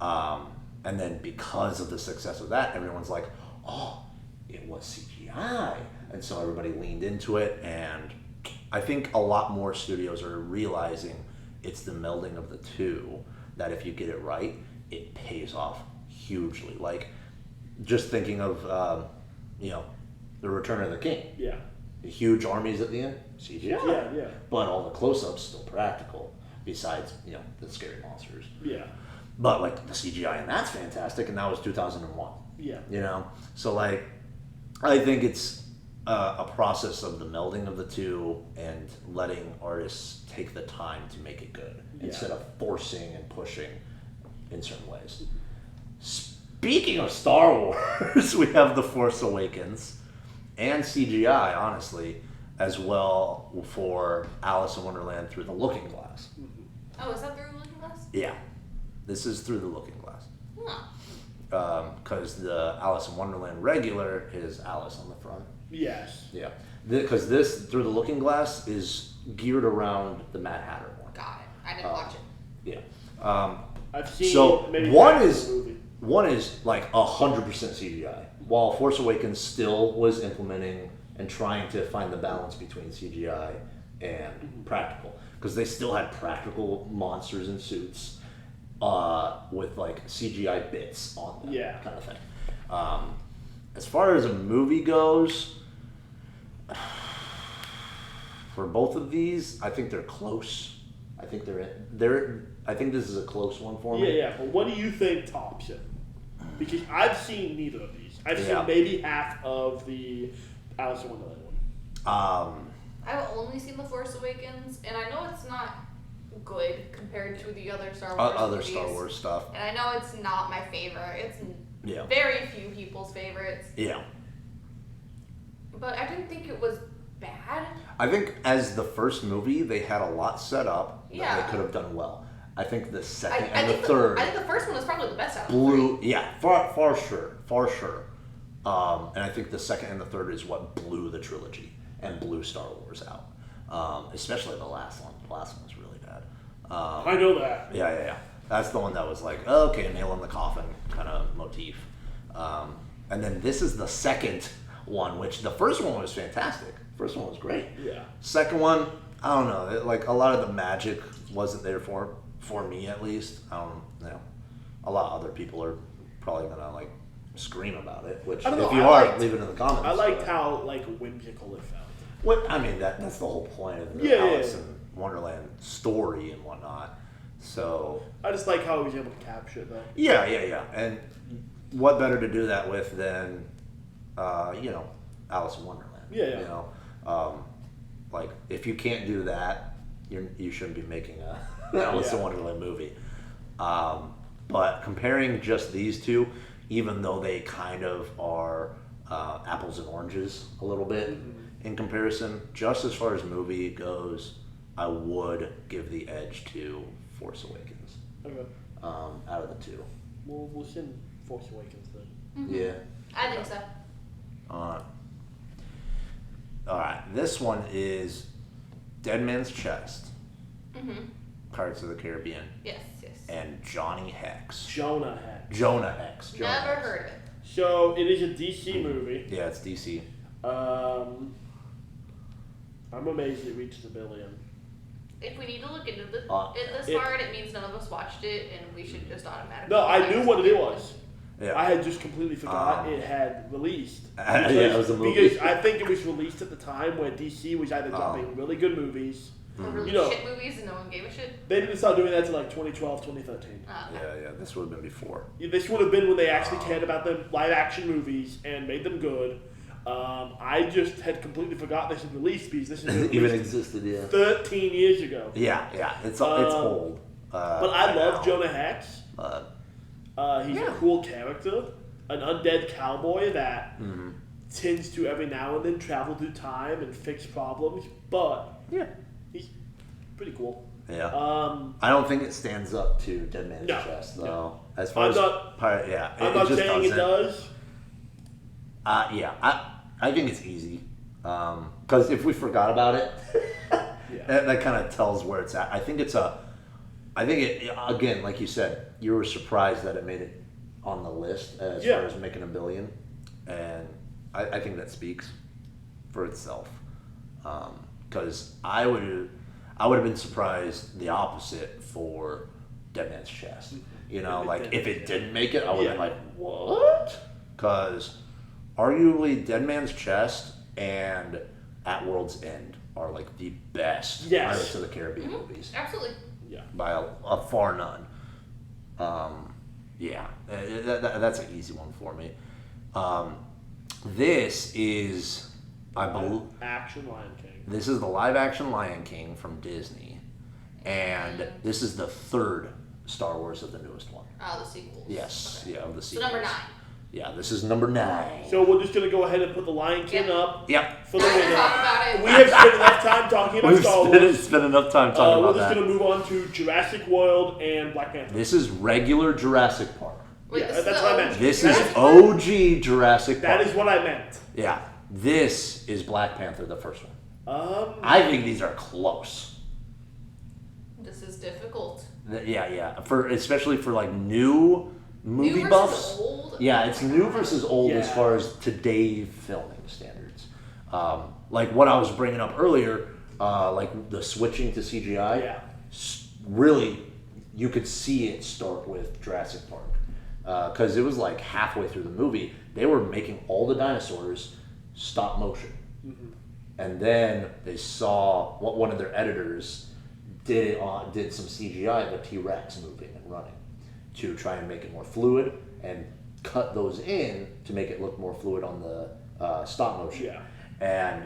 And then because of the success of that, everyone's like, oh, it was CGI. And so everybody leaned into it. And I think a lot more studios are realizing it's the melding of the two that if you get it right, it pays off hugely. Like, just thinking of, The Return of the King. Yeah. The huge armies at the end, CGI. Yeah. But all the close-ups still practical, besides, the scary monsters. Yeah. But, like, the CGI in that's fantastic, and that was 2001. Yeah. So, like, I think it's a process of the melding of the two and letting artists take the time to make it good instead of forcing and pushing in certain ways. Speaking of Star Wars, we have The Force Awakens and CGI, honestly, as well for Alice in Wonderland Through the Looking Glass. Oh, is that through Looking Glass? Yeah, this is Through the Looking Glass. Huh. Because the Alice in Wonderland regular is Alice on the front. Yes. Yeah, because this Through the Looking Glass is geared around the Mad Hatter one. Got it. I didn't watch it. Yeah. I've seen So maybe one half of is the movie. like 100% CGI, while Force Awakens still was implementing and trying to find the balance between CGI and practical, because they still had practical monsters in suits with like CGI bits on them, kind of thing. As far as a movie goes, for both of these, I think they're close. I think I think this is a close one for me. Yeah. But what do you think tops it? Because I've seen neither of these. I've Yeah. seen maybe half of the Alice in Wonderland one. I've only seen The Force Awakens, and I know it's not good compared to the other Star Wars Other movies. Star Wars stuff. And I know it's not my favorite. It's Yeah. very few people's favorites. Yeah. But I didn't think it was bad. I think as the first movie, they had a lot set up that Yeah. they could have done well. I think the I second and think the third I think the first one was probably the best out of the blew. Yeah, far sure. And I think the second and the third is what blew the trilogy and blew Star Wars out. Especially the last one. The last one was really bad. I know that. Yeah. That's the one that was like, oh, okay, nail in the coffin kind of motif. And then this is the second one, which the first one was fantastic. First one was great. Yeah. Second one, I don't know. Like a lot of the magic wasn't there for me at least. I don't know. A lot of other people are probably gonna like scream about it. Which I don't know, if you I are, liked- leave it in the comments. I liked but- how like whimsical it felt. What I mean that's the whole point of the Yeah, Alice yeah. in Wonderland story and whatnot. So I just like how he was able to capture it though. yeah. And what better to do that with than Alice in Wonderland? Yeah. Like if you can't do that, you shouldn't be making a Alice in Wonderland movie. But comparing just these two, even though they kind of are apples and oranges a little bit in comparison, just as far as movie goes, I would give the edge to Force Awakens Okay. out of the two. We'll send Force Awakens then. Yeah. I think so. All right. This one is Dead Man's Chest, Mm-hmm. Pirates of the Caribbean, Yes. and Johnny Hex. Jonah Hex. Jonah Hex. Jonah Never Hex. heard of it. So it is a DC movie. Yeah, it's DC. I'm amazed it reached $1 billion. If we need to look into this It- hard, it means none of us watched it, and we should just automatically. No, I knew what it was. Yeah. I had just completely forgot it had released. Yeah, it was a movie. Because I think it was released at the time where DC was either dropping really good movies. Or really You know- shit movies, and no one gave a shit. They didn't start doing that until like 2012, 2013. Yeah. This would have been before. This would have been when they actually cared about them live action movies and made them good. I just had completely forgotten this was released because this is even existed, yeah. 13 years ago. Yeah, it's old. But I love Jonah Hex. He's Yeah. a cool character, an undead cowboy that tends to every now and then travel through time and fix problems. But Yeah. he's pretty cool. Yeah. Um, I don't think it stands up to Dead Man's No, Chest, though. no. As far I'm as not- pirate, yeah, I'm not just saying it doesn't. does. Yeah, I think it's easy. Because if we forgot about it, that kind of tells where it's at. I think it, again, like you said, you were surprised that it made it on the list as far as making $1 billion. And I think that speaks for itself. Because I would have been surprised the opposite for Dead Man's Chest. You know, like if it didn't make it, I would have been like, what? Because arguably Dead Man's Chest and At World's End are like the best Pirates of the Caribbean movies. Absolutely. Yeah. By a far none. That's an easy one for me. This is, I believe, Action Lion King. this is the live action Lion King from Disney, and this is the third Star Wars of the newest one. Oh, the sequels. Yes, Okay. yeah, of the So sequels. number 9. Yeah, this is number 9. So we're just gonna go ahead and put the Lion King Yep. up Yep. for the We're gonna winner. talk about it. We have spent enough time talking about We've Star Wars. spent enough time talking We're about just that. gonna move on to Jurassic World and Black Panther. This is regular Jurassic Park. Wait, Yeah, this is that's the what I OG meant. This is Jurassic Park? OG Jurassic Park. That is what I meant. Yeah. This is Black Panther, the first one. Um, I think these are close. This is difficult. Yeah. For especially for like new movie New versus buffs. old? Yeah, it's new versus old as Yeah. far as today's filming standards. Like what I was bringing up earlier, like the switching to CGI. Yeah. Really, you could see it start with Jurassic Park. Because it was like halfway through the movie, they were making all the dinosaurs stop motion. And then they saw what one of their editors did some CGI of a T-Rex moving and running to try and make it more fluid and cut those in to make it look more fluid on the stop motion. Yeah. And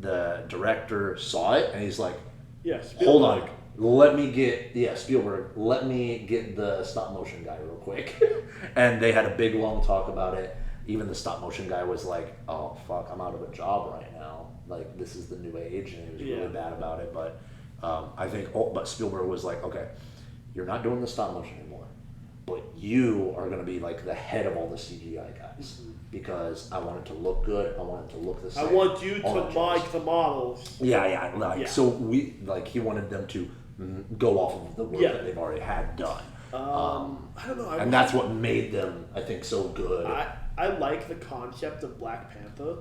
the director saw it and he's like, yes. hold on, let me get Spielberg, let me get the stop motion guy real quick. And they had a big long talk about it. Even the stop motion guy was like, oh fuck, I'm out of a job right now, like this is the new age, and he was really bad about it. But but Spielberg was like, okay, you're not doing the stop motion anymore, but you are going to be like the head of all the CGI guys, because I want it to look good, I want it to look the I same. want you all to that mic jazz. the models. Yeah. So he wanted them to go off of the work Yeah. that they've already had done. I don't know. And that's what made them, I think, so good. I like the concept of Black Panther.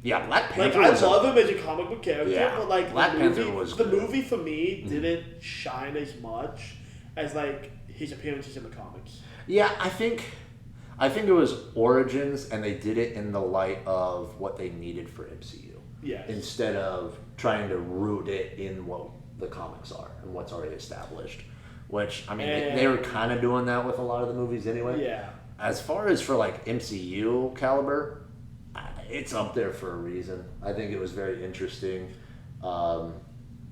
Yeah, Black Like Panther I was love him as a comic book character, Yeah, but like Black the Panther movie, was the good. movie for me didn't shine as much as like his appearances in the comics. Yeah, I think it was Origins, and they did it in the light of what they needed for MCU. Yes. Instead of trying to root it in what the comics are and what's already established. Which, I mean, they were kind of doing that with a lot of the movies anyway. Yeah. As far as for like MCU caliber, it's up there for a reason. I think it was very interesting.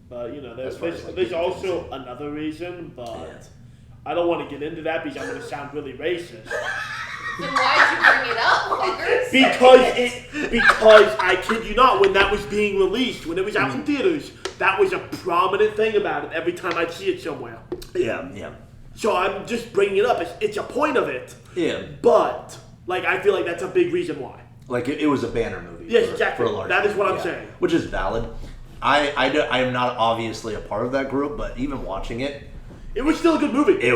But you know, As far as, like, there's getting also things another reason, but Yeah. I don't want to get into that because I'm going to sound really racist. Then why'd you bring it up, fuckers? Because I kid you not, when that was being released, when it was out in theaters, that was a prominent thing about it every time I'd see it somewhere. Yeah. So I'm just bringing it up. It's a point of it. Yeah. But like I feel like that's a big reason why. Like it was a banner movie. Yes, for exactly. a large That is what I'm yeah. saying. Which is valid. I am not obviously a part of that group, but even watching it, It was still a good movie. it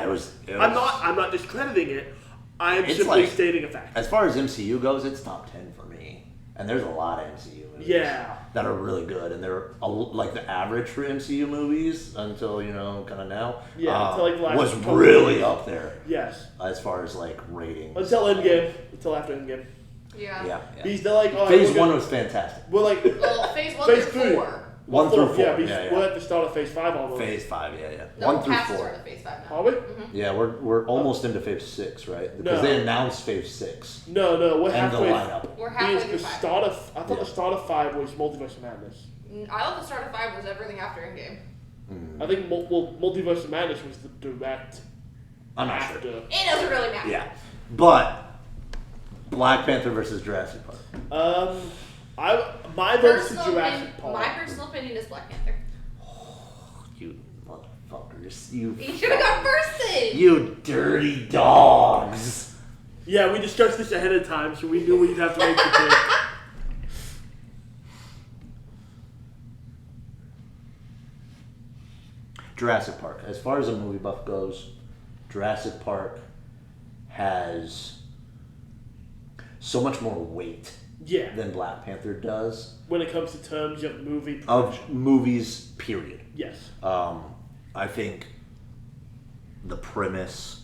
was. I'm not discrediting it. I am It's simply like- stating a fact. As far as MCU goes, it's top 10 for me. And there's a lot of MCU movies Yeah. that are really good, and they're like the average for MCU movies until kind of now. Yeah, until, like, the last was couple really years. up there Yes. as far as like ratings. Until Endgame. Until after Endgame. Yeah. Yeah. Because they're like, oh, Phase we're 1 gonna- was fantastic. We're like, Well, phase 1 Phase through three. 4. 1 through 4. Yeah, Yeah, we're at the start of Phase 5 almost. Phase 5, yeah. No, 1 through past 4. start of Phase 5 now. Are we? Yeah, we're almost into Phase 6, right? Because No. they announced Phase 6 No, we're and the halfway. lineup. We're halfway through The 5. start of I thought Yeah. the start of 5 was Multiverse of Madness. I thought the start of 5 was everything after Endgame. I think Multiverse of Madness was the direct I'm not after. sure. It doesn't really matter. Yeah, but Black Panther versus Jurassic Park. My vote's to Jurassic Park. My personal opinion is Black Panther. You motherfuckers, you You should have gone first then. you dirty dogs. Yeah, we discussed this ahead of time, so we knew we'd have to make the pick. Jurassic Park. As far as a movie buff goes, Jurassic Park has so much more weight Yeah, than Black Panther does when it comes to terms of movie of production. movies, period. Yes. I think the premise,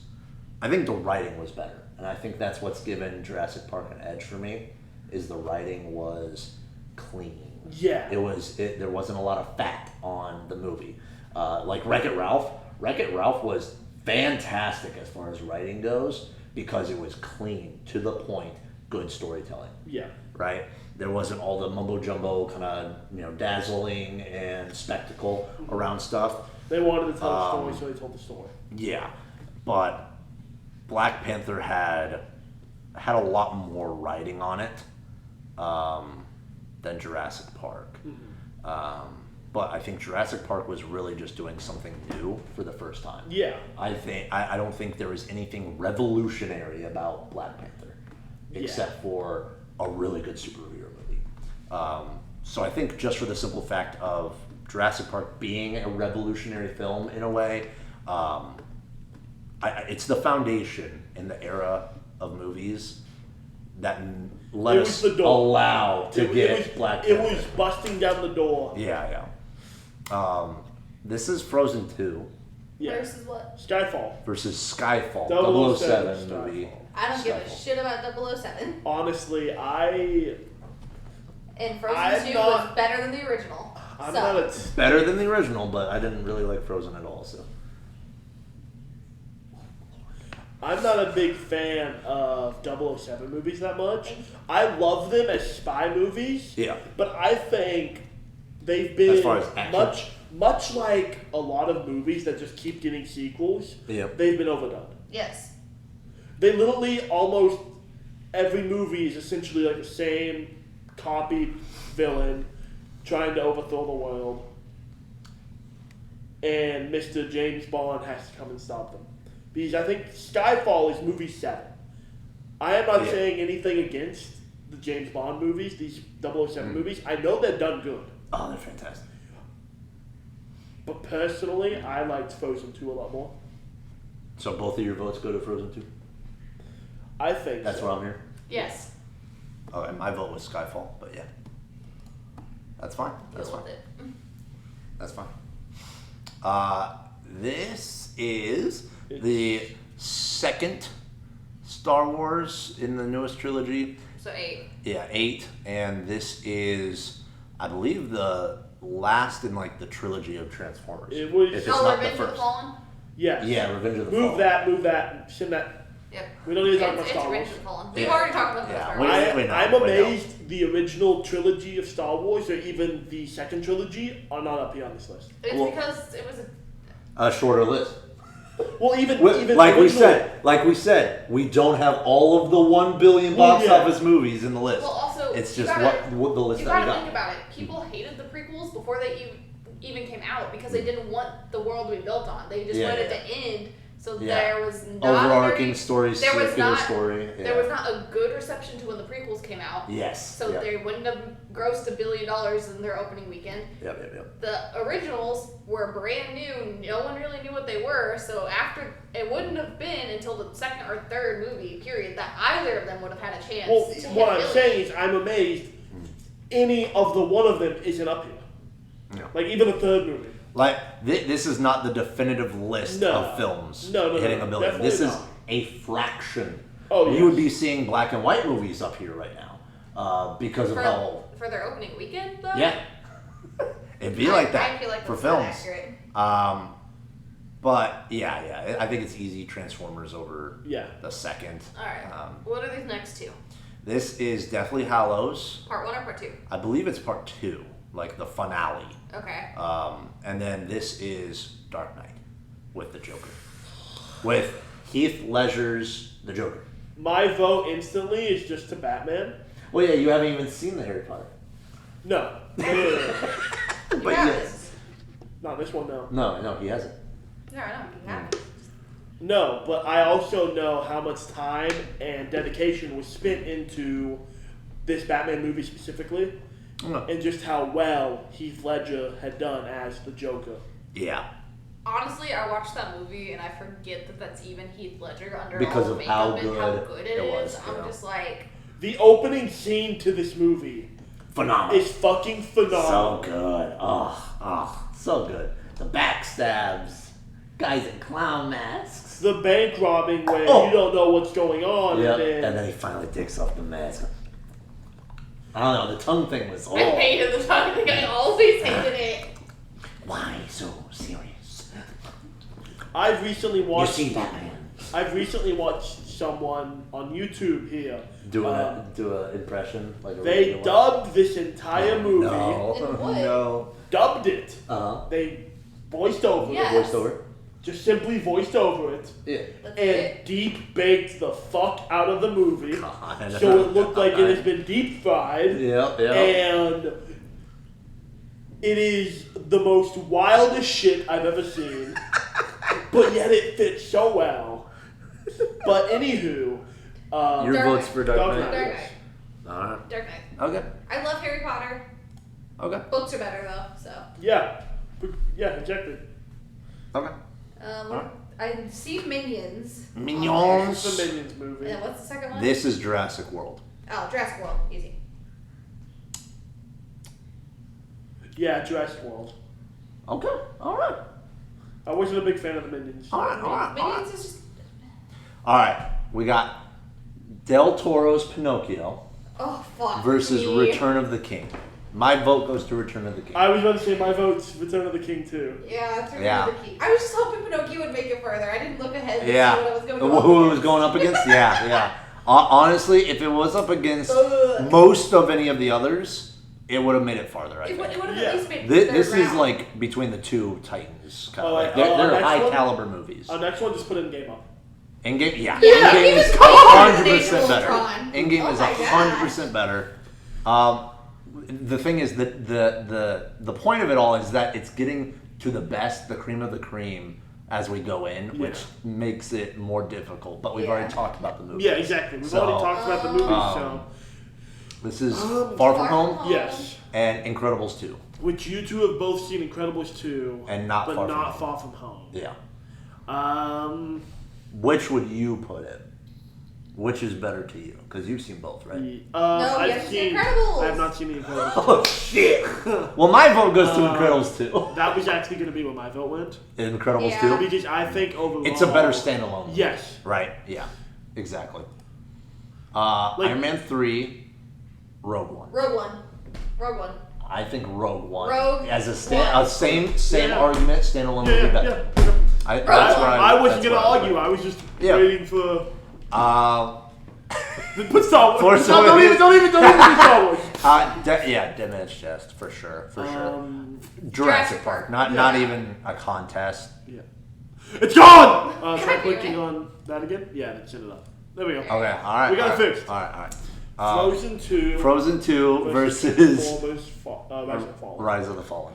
I think the writing was better. And I think that's what's given Jurassic Park an edge for me, is the writing was clean. Yeah. There wasn't a lot of fat on the movie. Like Wreck-It Ralph. Wreck-It Ralph was fantastic as far as writing goes because it was clean, to the point, good storytelling. Yeah. Right? There wasn't all the mumbo jumbo kind of dazzling and spectacle around stuff. They wanted to tell a story, so they told the story. Yeah, but Black Panther had a lot more writing on it than Jurassic Park. But I think Jurassic Park was really just doing something new for the first time. Yeah. I don't think there was anything revolutionary about Black Panther, except for a really good superhero movie. So I think just for the simple fact of Jurassic Park being a revolutionary film in a way, it's the foundation in the era of movies that let It was us the door. allow to get Black Panther. It was busting down the door. Yeah. This is Frozen 2 Yeah. Versus what? Skyfall. versus Skyfall, 007 007 movie. I don't give a Skyfall. shit about 007. Honestly, And Frozen I'm 2 not- was better than the original. I'm so. not a Better than the original, but I didn't really like Frozen at all. So I'm not a big fan of 007 movies that much. I love them as spy movies. yeah, But I think they've been As far as action? much like a lot of movies that just keep getting sequels. Yep. They've been overdone. Yes. They literally almost every movie is essentially like the same copied villain trying to overthrow the world, and Mr. James Bond has to come and stop them. Because I think Skyfall is movie 7. I am not Yeah. saying anything against the James Bond movies, these 007 Mm. movies. I know they're done good. oh, they're fantastic. But personally, I liked Frozen 2 a lot more. So both of your votes go to Frozen 2. I think That's so. what I'm hearing. Yes. Okay, my vote was Skyfall, but yeah, that's fine. That's Deal fine. with it. That's fine. This is the second Star Wars in the newest trilogy. So 8. Yeah, 8, and this is, I believe, the last in like the trilogy of Transformers. It was- if it's Oh, not the Revenge of the first. Fallen? Yes. Yeah, Revenge of the Move Fallen. that, send that. Yep. We don't need to talk about It's Star Revenge Wars. of the Fallen. We've Yeah. already talked about the Yeah, Star wait, Wars. wait, no, I'm wait, no. amazed the original trilogy of Star Wars, or even the second trilogy, are not up here on this list. It's Well- because it was a... A shorter list. Well, even Like we original- said, we don't have all of the 1 billion box Well, yeah. office movies in the list. Well, also, It's you just gotta- what the list You that we gotta got. think about it. People hated the prequels before they even came out because they didn't want the world to be built on. They just Yeah, wanted yeah. to end. So Yeah. there was not Overarching very, story, there was circular not- story. There was not a good reception to when the prequels came out. Yes. So yep. they wouldn't have grossed $1 billion in their opening weekend. Yep. The originals were brand new. No one really knew what they were. So after it wouldn't have been until the second or third movie period that either of them would have had a chance. Well, to hit what $1 I'm billion. saying is, I'm amazed any of the one of them isn't up here. No. Like even the third movie. Like this is not the definitive list No. of films No, hitting no, $1 billion. definitely This is not. a fraction. Oh, You yes. would be seeing black and white movies up here right now because of how. For their opening weekend, though? Yeah. It'd be like that I feel like for that's not films. accurate. But yeah, I think it's easy Transformers over Yeah. the second. All right. What are these next two? This is Deathly Hallows. Part 1 or part 2? I believe it's part 2, like the finale. Okay. And then this is Dark Knight with the Joker. With Heath Ledger's The Joker. My vote instantly is just to Batman. Well, yeah, you haven't even seen the Harry Potter. No. But Yeah, yes. Not this one, no. No, he hasn't. Yeah, I know. You have it. No, but I also know how much time and dedication was spent into this Batman movie specifically, and just how well Heath Ledger had done as the Joker. Yeah. Honestly, I watched that movie and I forget that that's even Heath Ledger under Because all of the how makeup and how good good it it was, is. I'm yeah. just like, The opening scene to this movie Phenomenal. is fucking phenomenal. So good. Oh, so good. The backstabs. Guys in clown masks. The bank robbing where Oh. you don't know what's going on, Yep. and And then he finally takes off the mask. I don't know, the tongue thing was I hated the time. I always hated it. Why so serious? I've recently You watched. see Batman. I've recently watched someone on YouTube here. Do a impression like a They radio one? dubbed this entire movie. No. In what? No. Dubbed it. Uh-huh. They voiced over Yeah. it. Voiced over? Just simply voiced over it. Yeah. That's And it. deep baked the fuck out of the movie. God. So it looked like it has been deep fried. Yep. And it is the most wildest shit I've ever seen. But yet it fits so well. But anywho, Your Dark vote's Knight. for Dark Dark Knight? Knight. Dark Knight. Alright. Dark Knight. Okay. I love Harry Potter. Okay. Books are better though, so. yeah. Exactly. Okay. What? I've seen Minions. This Minions. is the Minions movie. And what's the second one? This is Jurassic World. Oh, Jurassic World. Easy. Yeah, Jurassic World. Okay. All right. I wasn't a big fan of the Minions. All right. All right. All right. Minions is just. All right. We got Del Toro's Pinocchio Oh, fuck. versus me. Return of the King. My vote goes to Return of the King. I was about to say my vote's Return of the King too. Yeah, it's Yeah. the key. I was just hoping Pinocchio would make it further. I didn't look ahead to Yeah. see what I was going to Who go it was going up against? Yeah, yeah. Honestly, if it was up against Ugh. most of any of the others, it would have made it farther, I It would think. have Yeah. at least made This third is round. like between the two titans. Kind of Oh, like. like, They're next high one? caliber movies. Our next one, just put in Game Up. Endgame, yeah. Yeah, Endgame Endgame is is way better than 100% Age of better. Ultron. Endgame Oh is my 100% better. The thing is that the point of it all is that it's getting to the best, the cream of the cream, as we go in, which makes it more difficult. But we've Yeah. already talked about the movie. Yeah, exactly. We've So, already talked about the movie, so This is Far From Home yes. and Incredibles 2. Which you two have both seen Incredibles 2, And not but Far From not Home. Far From Home. Yeah. Which would you put it? Which is better to you? Because you've seen both, right? you I've haven't seen seen Incredibles. I have not seen the Incredibles. Oh shit! Well, my vote goes to Incredibles 2. That was actually going to be where my vote went. Incredibles Yeah. 2. Because I think overall It's a better standalone. Yes. Right. Yeah. Exactly. Like- Iron Man 3, Rogue One. Rogue One. Rogue One. I think Rogue One Rogue as a One. same Yeah. argument. Standalone would be better. That's One. what I wasn't that's going to what argue. I was just Yeah. waiting for. Uh, Put Star Wars. Force No, don't even do Star Wars. yeah, Dead Man's Chest for sure. Jurassic Jurassic Park, Park. not even a contest. Yeah. It's gone! God Try damn clicking it. on that again? Yeah, that set it up. There we go. Okay, all right. We got it all right, fixed. All right. Frozen 2. Frozen 2 versus Transformers Rise of the Fallen. Rise of the Fallen.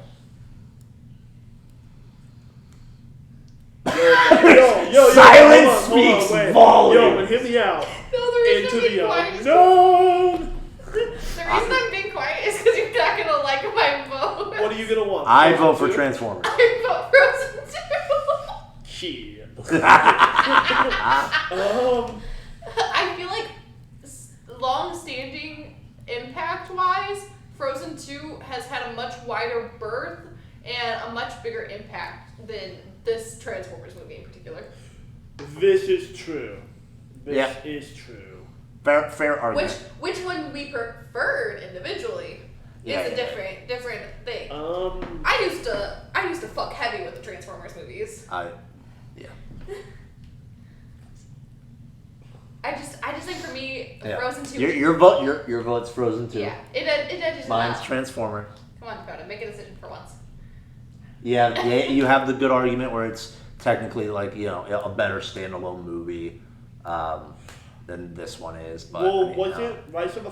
Yo, Silence hold on, speaks wait. volumes. Yo, but hear me out. No, the reason Into I'm being the quiet is unknown. the reason I'm being quiet is because you're not gonna like my vote. What are you gonna want? I vote for Frozen 2? Transformers. I vote Frozen 2. Shit. I feel like long-standing impact-wise, Frozen 2 has had a much wider berth and a much bigger impact than this Transformers movie in particular. This is true. This Yeah. is true. Fair argument. Which one we preferred individually. It's a different thing. I used to fuck heavy with the Transformers movies. Yeah. I just think for me, Yeah. Frozen 2. Your vote's Frozen 2. Yeah, it edges Mine's out. Transformer. Come on, Dakota, make a decision for once. Yeah, you have the good argument where it's technically like a better standalone movie than this one is. But wasn't Rise of the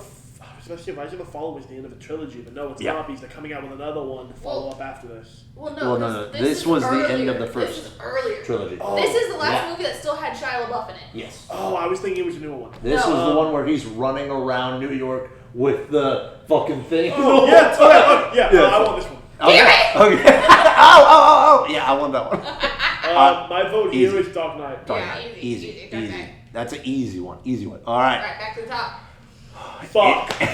Rise of the Fall was the end of a trilogy, but no, it's not because they're coming out with another one to follow up after this. Well, no. This was the end of the This first is earlier. trilogy. Oh. This is the last movie that still had Shia LaBeouf in it. Yes. Oh, I was thinking it was a newer one. This No. was the one where he's running around New York with the fucking thing. Oh, yeah, I want this one. Okay. Okay. Oh. Yeah, I want that one. My vote here easy. is Dark Knight. Dark Yeah, Knight. easy. Dark Knight. That's an easy one. All All right. right, back to the top. Fuck. This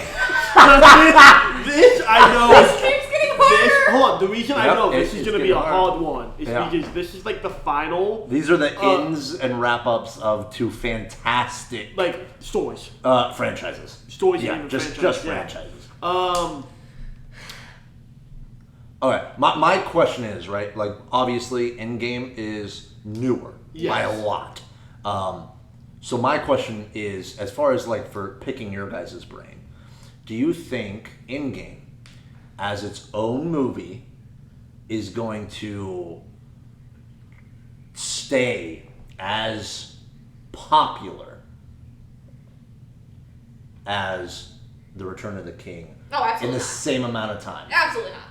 I know. This keeps getting harder. Hold on. The reason I Yep, know this it's is going to be a getting hard. hard one is Yeah. because this is like the final These are the ends and wrap-ups of two fantastic like stories. franchises. Stories Yeah, and just franchises, yeah. franchises. Okay, my question is, right, like, obviously, Endgame is newer by a Yes. lot. So my question is, as far as, like, for picking your guys' brain, do you think Endgame, as its own movie, is going to stay as popular as The Return of the King Oh, absolutely in the not. same amount of time? Absolutely not.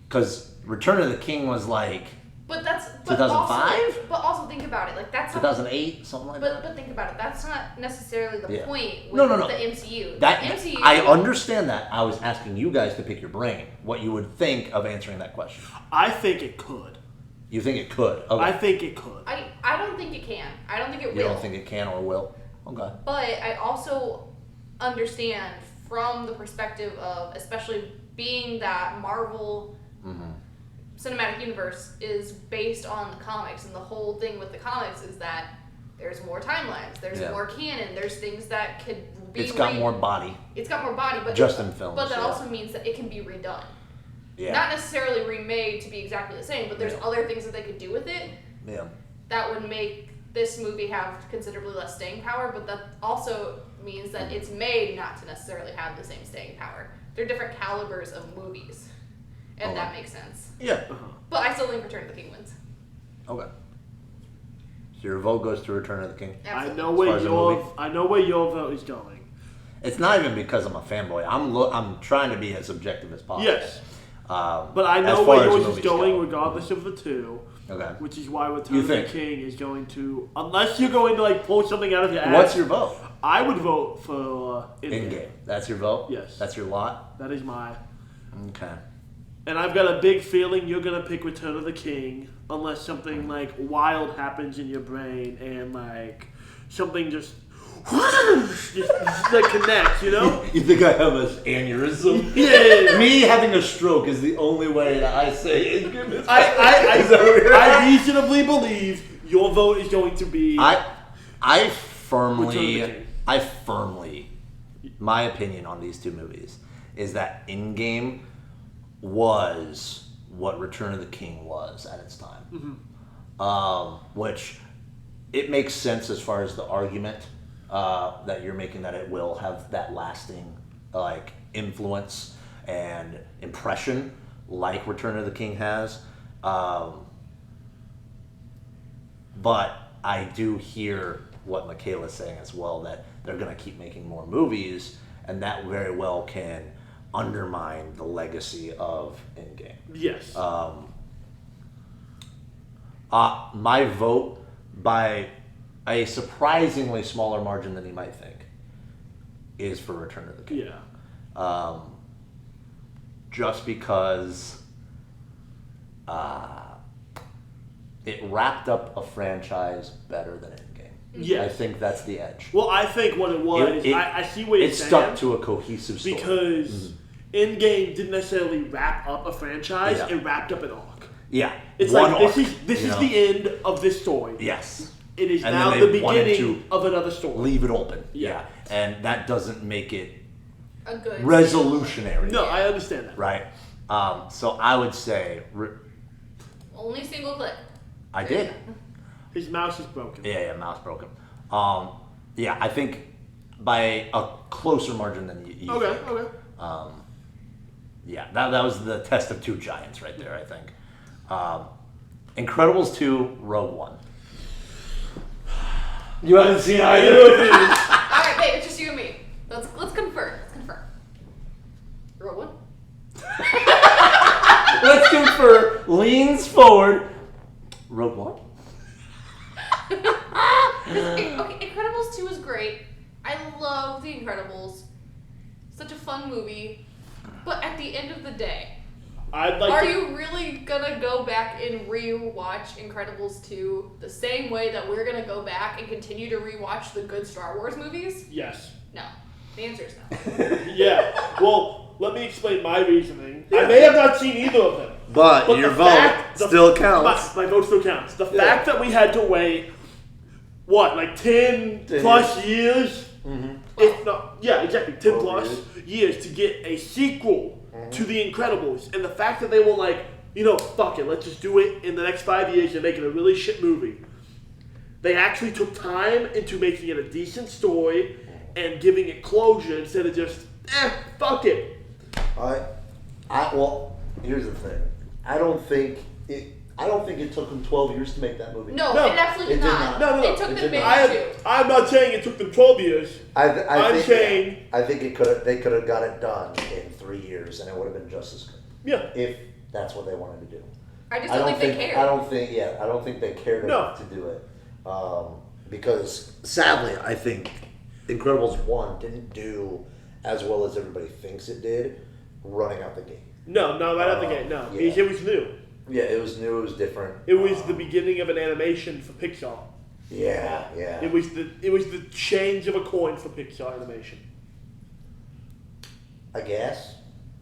Because Return of the King was like But that's 2005? But also think about it. Like that's not, 2008, something like that. But think about it. That's not necessarily the Yeah. point with No. the MCU. That the MCU. I understand that. I was asking you guys to pick your brain, what you would think of answering that question. I think it could. You think it could? Okay. I think it could. I don't think it can. I don't think it you will. don't think it can or will? Okay. But I also understand from the perspective of, especially being that Marvel Cinematic Universe is based on the comics, and the whole thing with the comics is that there's more timelines, there's Yeah. more canon, there's things that could be. It's got more body. It's got more body, but Just in films, But that yeah. also means that it can be redone. Yeah. Not necessarily remade to be exactly the same, but there's Yeah. other things that they could do with it Yeah. that would make this movie have considerably less staying power, but that also means that it's made not to necessarily have the same staying power. They're different calibers of movies, if that makes sense. Yeah. But I still think Return of the King wins. Okay. So your vote goes to Return of the King. Absolutely. I know where your vote is going. It's not even because I'm a fanboy. I'm trying to be as objective as possible. Yes. But I know where yours is going regardless of the two. Okay. Which is why Return You of the think? King is going to, unless you're going to like pull something out of your ass. What's your vote? I would vote for Endgame. That's your vote? Yes. That's your lot? That is my. Okay. And I've got a big feeling you're gonna pick Return of the King, unless something like wild happens in your brain and like something just like connects, you know? You think I have an aneurysm? Yeah. Me having a stroke is the only way that I say it. I reasonably believe your vote is going to be. I firmly, King. my opinion on these two movies is that Endgame was what Return of the King was at its time. Which it makes sense as far as the argument that you're making, that it will have that lasting like influence and impression like Return of the King has. But I do hear what Michaela's saying as well, that they're going to keep making more movies, and that very well can undermine the legacy of Endgame. Yes. My vote, by a surprisingly smaller margin than you might think, is for Return of the King. Yeah. Just because it wrapped up a franchise better than Endgame. Yes. I think that's the edge. Well, I think what it was, I see what you're it saying. stuck to a cohesive story. Because Endgame didn't necessarily wrap up a franchise; Yeah. it wrapped up an arc. Yeah, It's one like arc, this you is know? the end of this story. Yes. It is And now then the they wanted beginning to of another story. Leave it open. Yeah. And that doesn't make it a good Resolutionary. No, I understand that. Right? So I would say, Only single click. I did. His mouse is broken. Yeah, mouse broken. Yeah, I think by a closer margin than you Okay, think. okay. Yeah, that was the test of two giants right there, I think. Incredibles 2, Rogue One. You haven't seen either? Alright, babe, it's just you and me. Let's confer. Let's confer. Rogue One? Let's confer. Leans forward. Rogue One? Okay, Incredibles 2 is great. I love The Incredibles. Such a fun movie. But at the end of the day, I'd like are to, you really gonna go back and rewatch Incredibles 2 the same way that we're gonna go back and continue to rewatch the good Star Wars movies? Yes. No. The answer is no. Yeah. Well, let me explain my reasoning. I may have not seen either of them. But But your the vote fact- the- still counts. My vote still counts. The fact that we had to wait, what, like 10 plus years? If not, yeah, exactly, 10 plus years to get a sequel to The Incredibles. And the fact that they were like, fuck it, let's just do it in the next 5 years and make it a really shit movie. They actually took time into making it a decent story and giving it closure instead of just, fuck it. Well, here's the thing. I don't think it took them 12 years to make that movie. No, No, it absolutely it did did not. not. No. It took It them did maybe not. two. I'm not saying it took them 12 years. I'm saying- I think they could have got it done in 3 years, and it would have been just as good Yeah. if that's what they wanted to do. I just don't think they cared. I don't think they cared No. enough to do it. Because sadly, I think Incredibles 1 didn't do as well as everybody thinks it did running out the gate. No, right out the gate, no. Yeah. It was new. Yeah, it was new, it was different. It was the beginning of an animation for Pixar. Yeah. It was the change of a coin for Pixar animation. I guess.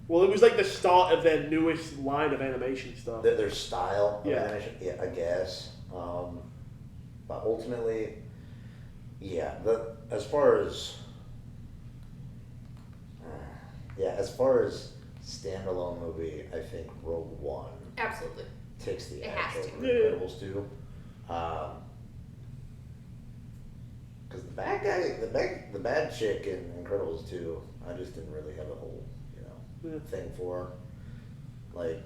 Well, it was like the start of their newest line of animation stuff. Their style of Yeah. animation. Yeah, I guess. But ultimately, yeah. As far as standalone movie, I think Rogue One Absolutely. takes the It edge has over to. Incredibles 2. Because the bad guy, the bad chick in Incredibles 2, I just didn't really have a whole, thing for her. Like,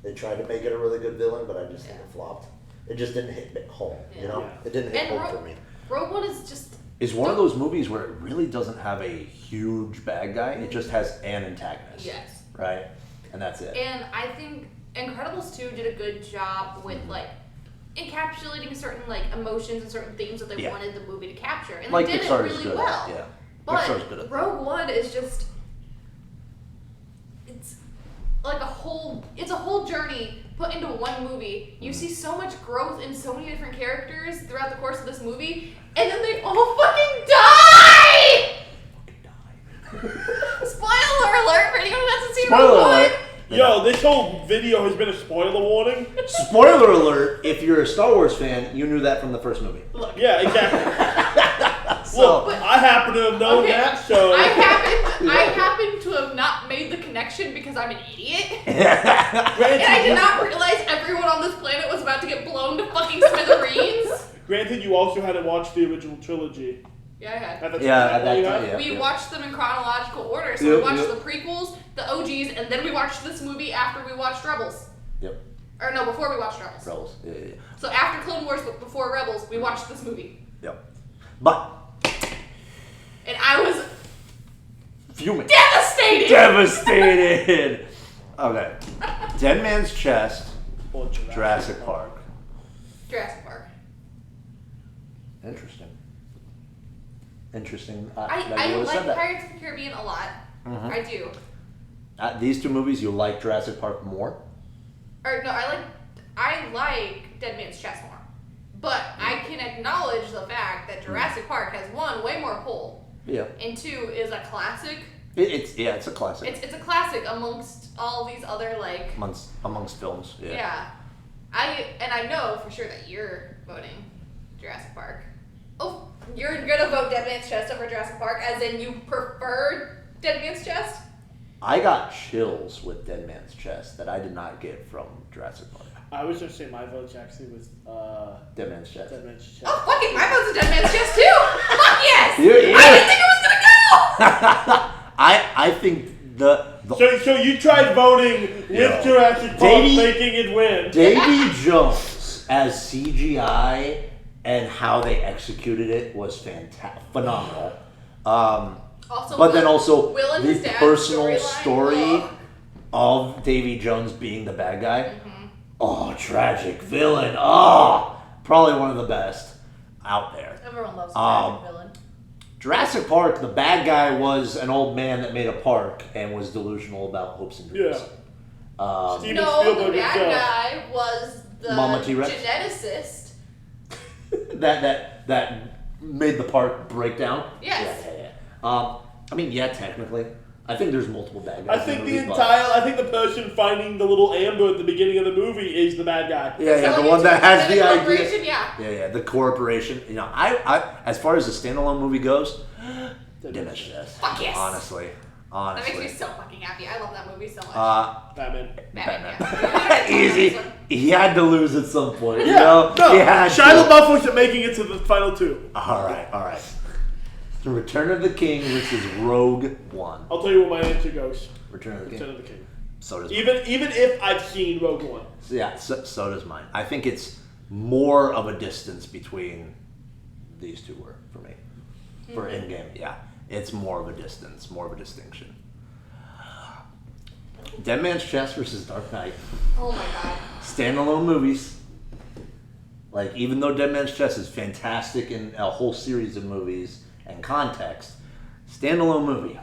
they tried to make it a really good villain, but I just think it flopped. It just didn't hit home, Yeah. It didn't hit And home for me. Rogue One is just Is one of those movies where it really doesn't have a huge bad guy. It just has an antagonist. yes. Right? And that's it. And I think Incredibles 2 did a good job with like encapsulating certain like emotions and certain themes that they Yeah. wanted the movie to capture. And Like they did Pixar it is really good well. at. Yeah. But Pixar's good at that. Rogue One is just it's like a whole journey put into one movie. You see so much growth in so many different characters throughout the course of this movie, and then they all fucking die! Spoiler alert for anyone who hasn't seen Spoiler Rogue One! alert. Yo, this whole video has been a spoiler warning. Spoiler alert, if you're a Star Wars fan, you knew that from the first movie. Look, Yeah, exactly. So, Look, I happen to have known okay, that, so I happen to have not made the connection because I'm an idiot. And I did not realize everyone on this planet was about to get blown to fucking smithereens. Granted, you also hadn't watched the original trilogy. Yeah, I had. At the Yeah, time, at that you time, had? yeah. We watched them in chronological order. So Yep, we watched yep. the prequels, the OGs, and then we watched this movie after we watched Rebels. Yep. Or no, before we watched Rebels. Rebels. Yeah. So after Clone Wars, but before Rebels, we watched this movie. Yep. But, And I was fuming. devastated! Devastated! Okay. Dead Man's Chest, Or Jurassic Park. Jurassic Park. Interesting. I that you would've like said that. Pirates of the Caribbean a lot. Mhm. I do. These two movies, you like Jurassic Park more? Or no, I like Dead Man's Chest more. But I can acknowledge the fact that Jurassic Park has one, way more pull, Yeah. and two, is a classic. It's a classic. It's a classic amongst all these other like amongst films. Yeah. yeah. I know for sure that you're voting Jurassic Park. Oh, you're gonna vote Dead Man's Chest over Jurassic Park, as in you preferred Dead Man's Chest? I got chills with Dead Man's Chest that I did not get from Jurassic Park. I was gonna say my vote actually was Dead Man's Chest. Dead Man's Chest. Oh, fuck it. My vote's a Dead Man's Chest, too. Fuck yes. Yeah. I didn't think it was going to go. I think the So you tried voting with Jurassic Park, Davey- thinking it'd win. Davy Jones as CGI and how they executed it was phenomenal. Also, But then also Will and the his dad's personal storyline, story ugh. of Davy Jones being the bad guy. Mm-hmm. Oh, tragic villain. Oh, probably one of the best out there. Everyone loves a tragic villain. Jurassic Park, the bad guy was an old man that made a park and was delusional about hopes and dreams. Yeah. Steven No, the Spielberg bad himself. guy was the Mama T-Rex? geneticist. that made the park break down. Yes. Yeah. I mean, yeah, technically. I think there's multiple bad guys. I think in the movie, but- I think the person finding the little amber at the beginning of the movie is the bad guy. Yeah, Selling the one it that to has the idea. corporation, yeah. Yeah, the corporation. You know, I as far as a standalone movie goes, Dead Man's Chest. Fuck yes. Honestly. That makes me so fucking happy. I love that movie so much. Batman. Batman. Batman. Yeah. Easy. He had to lose at some point. You Yeah, know? no. He had Shia to. LaBeouf wasn't making it to the final two. All right. The Return of the King versus Rogue One. I'll tell you what my answer goes. Return of the Return King. of the King. So does Even if I've seen Rogue One. Yeah, so does mine. I think it's more of a distance between these two were for me. For in-game, yeah. It's more of a distance, more of a distinction. Dead Man's Chest versus Dark Knight. Oh my god. Standalone movies. Like, even though Dead Man's Chest is fantastic in a whole series of movies and context, standalone movie,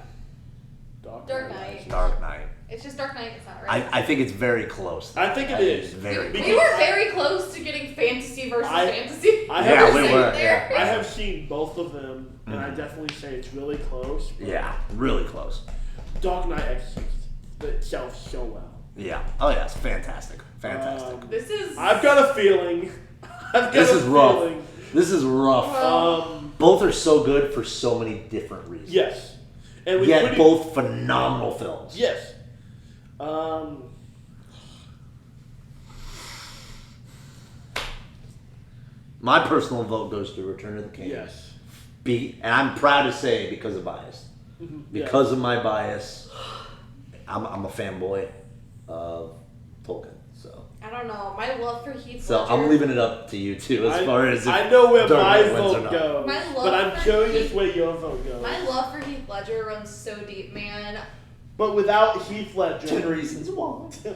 Dark Knight. Dark Knight. It's just Dark Knight. It's not right. I think it's very close. I think it is. It's very We close. were very close to getting fantasy versus I- fantasy. I Yeah, have we seen, were. there. I have seen both of them, and I definitely say it's really close. but Yeah, really close. Dark Knight executes itself so well. Yeah. Oh, yeah, it's fantastic. Fantastic. This is. I've got a feeling. This is rough. This is rough. Um, Both are so good for so many different reasons. yes. And we Yet pretty- both phenomenal films. Yes. My personal vote goes to Return of the King. Yes. And I'm proud to say because of bias. Yeah. Because of my bias, I'm a fanboy of Tolkien. So I don't know. My love for Heath so Ledger. I'm leaving it up to you too as far as if I know where Dark my Knight wins or vote not. goes, My love but I'm for curious Heath- where your vote goes. My love for Heath Ledger runs so deep, man. But without Heath Ledger, 10 reasons why. 10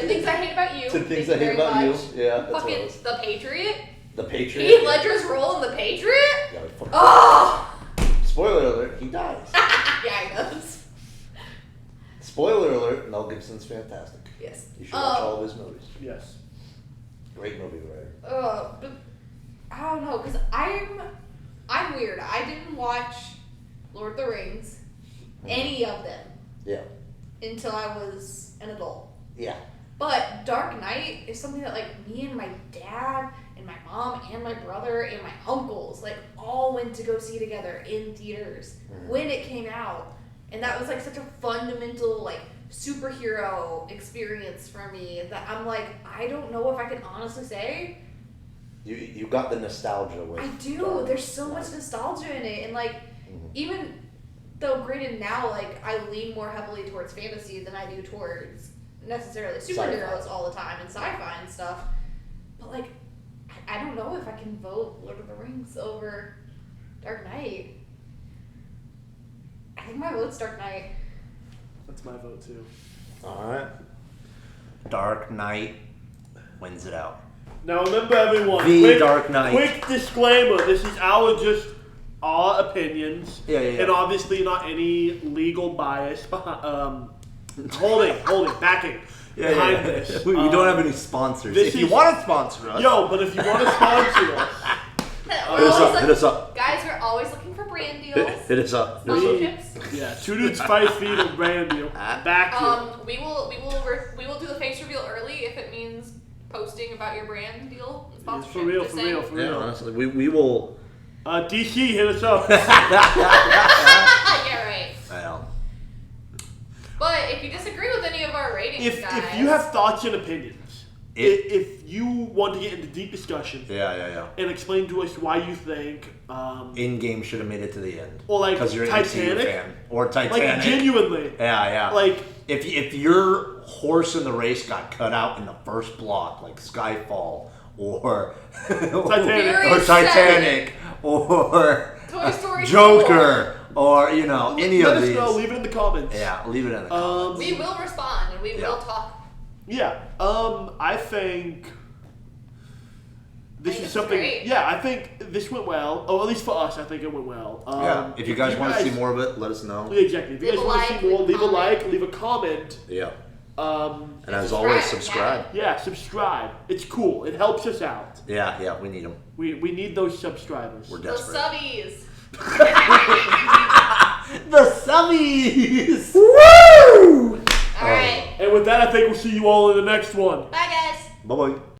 things I hate about you. 10 things Thank I hate very about you. much. Yeah, that's what Fucking it was. The Patriot. The Patriot. Heath Ledger's role in The Patriot. Yeah, fuck. Oh. Spoiler alert, he dies. Yeah, he does. Spoiler alert, Mel Gibson's fantastic. Yes. You should watch all of his movies. yes. Great movie writer. But I don't know, cause I'm weird. I didn't watch Lord of the Rings, any of them, Yeah. until I was an adult. Yeah. But Dark Knight is something that like me and my dad and my mom and my brother and my uncles like all went to go see together in theaters when it came out. And that was like such a fundamental like superhero experience for me that I'm like, I don't know if I can honestly say. You got the nostalgia with I do. Dark There's so Knight. much nostalgia in it. And like even though graded now, like I lean more heavily towards fantasy than I do towards necessarily superheroes Sci-fi. all the time and sci-fi and stuff. But like I don't know if I can vote Lord of the Rings over Dark Knight. I think my vote's Dark Knight. That's my vote too. Alright. Dark Knight wins it out. Now remember, everyone. The Dark Knight. Quick disclaimer: this is our opinions. Yeah. And obviously not any legal bias behind. Backing behind this. We don't have any sponsors. this If you is- want to sponsor us, But if you want to sponsor us, hit us up. Guys, we're always looking for brand deals. Hit us up. Sponsorships. yeah, 2 dudes 5 feet of brand deal. Back you. We will do the face reveal early if it means posting about your brand deal and sponsorship. For real, Just for saying. real, for Yeah, real. honestly, we will. DC, hit us up. Yeah, right. if guys. you have thoughts and opinions, It- if you want to get into deep discussion Yeah. and explain to us why you think, In game should have made it to the end. or like Because you're an MCU Titanic, fan. Or Titanic. like genuinely, Yeah. like If your horse in the race got cut out in the first block, like Skyfall or Titanic. or Titanic or Toy Story Joker or any let of us these. know. Leave it in the comments. Yeah, leave it in the comments. We will respond and we Yeah. will talk. Yeah. I think this think is it's something. great. Yeah, I think this went well. Oh, at least for us, I think it went well. Yeah. If you guys want to see more of it, let us know. Yeah, exactly. If you Leave guys a want like, to see more, leave a leave a comment. like, leave a comment. Yeah. And as subscribe, always, subscribe. yeah, subscribe. It's cool. It helps us out. Yeah, we need them. We need those subscribers. We're The desperate. subbies. The subbies! All right. And with that, I think we'll see you all in the next one. Bye, guys. Bye bye.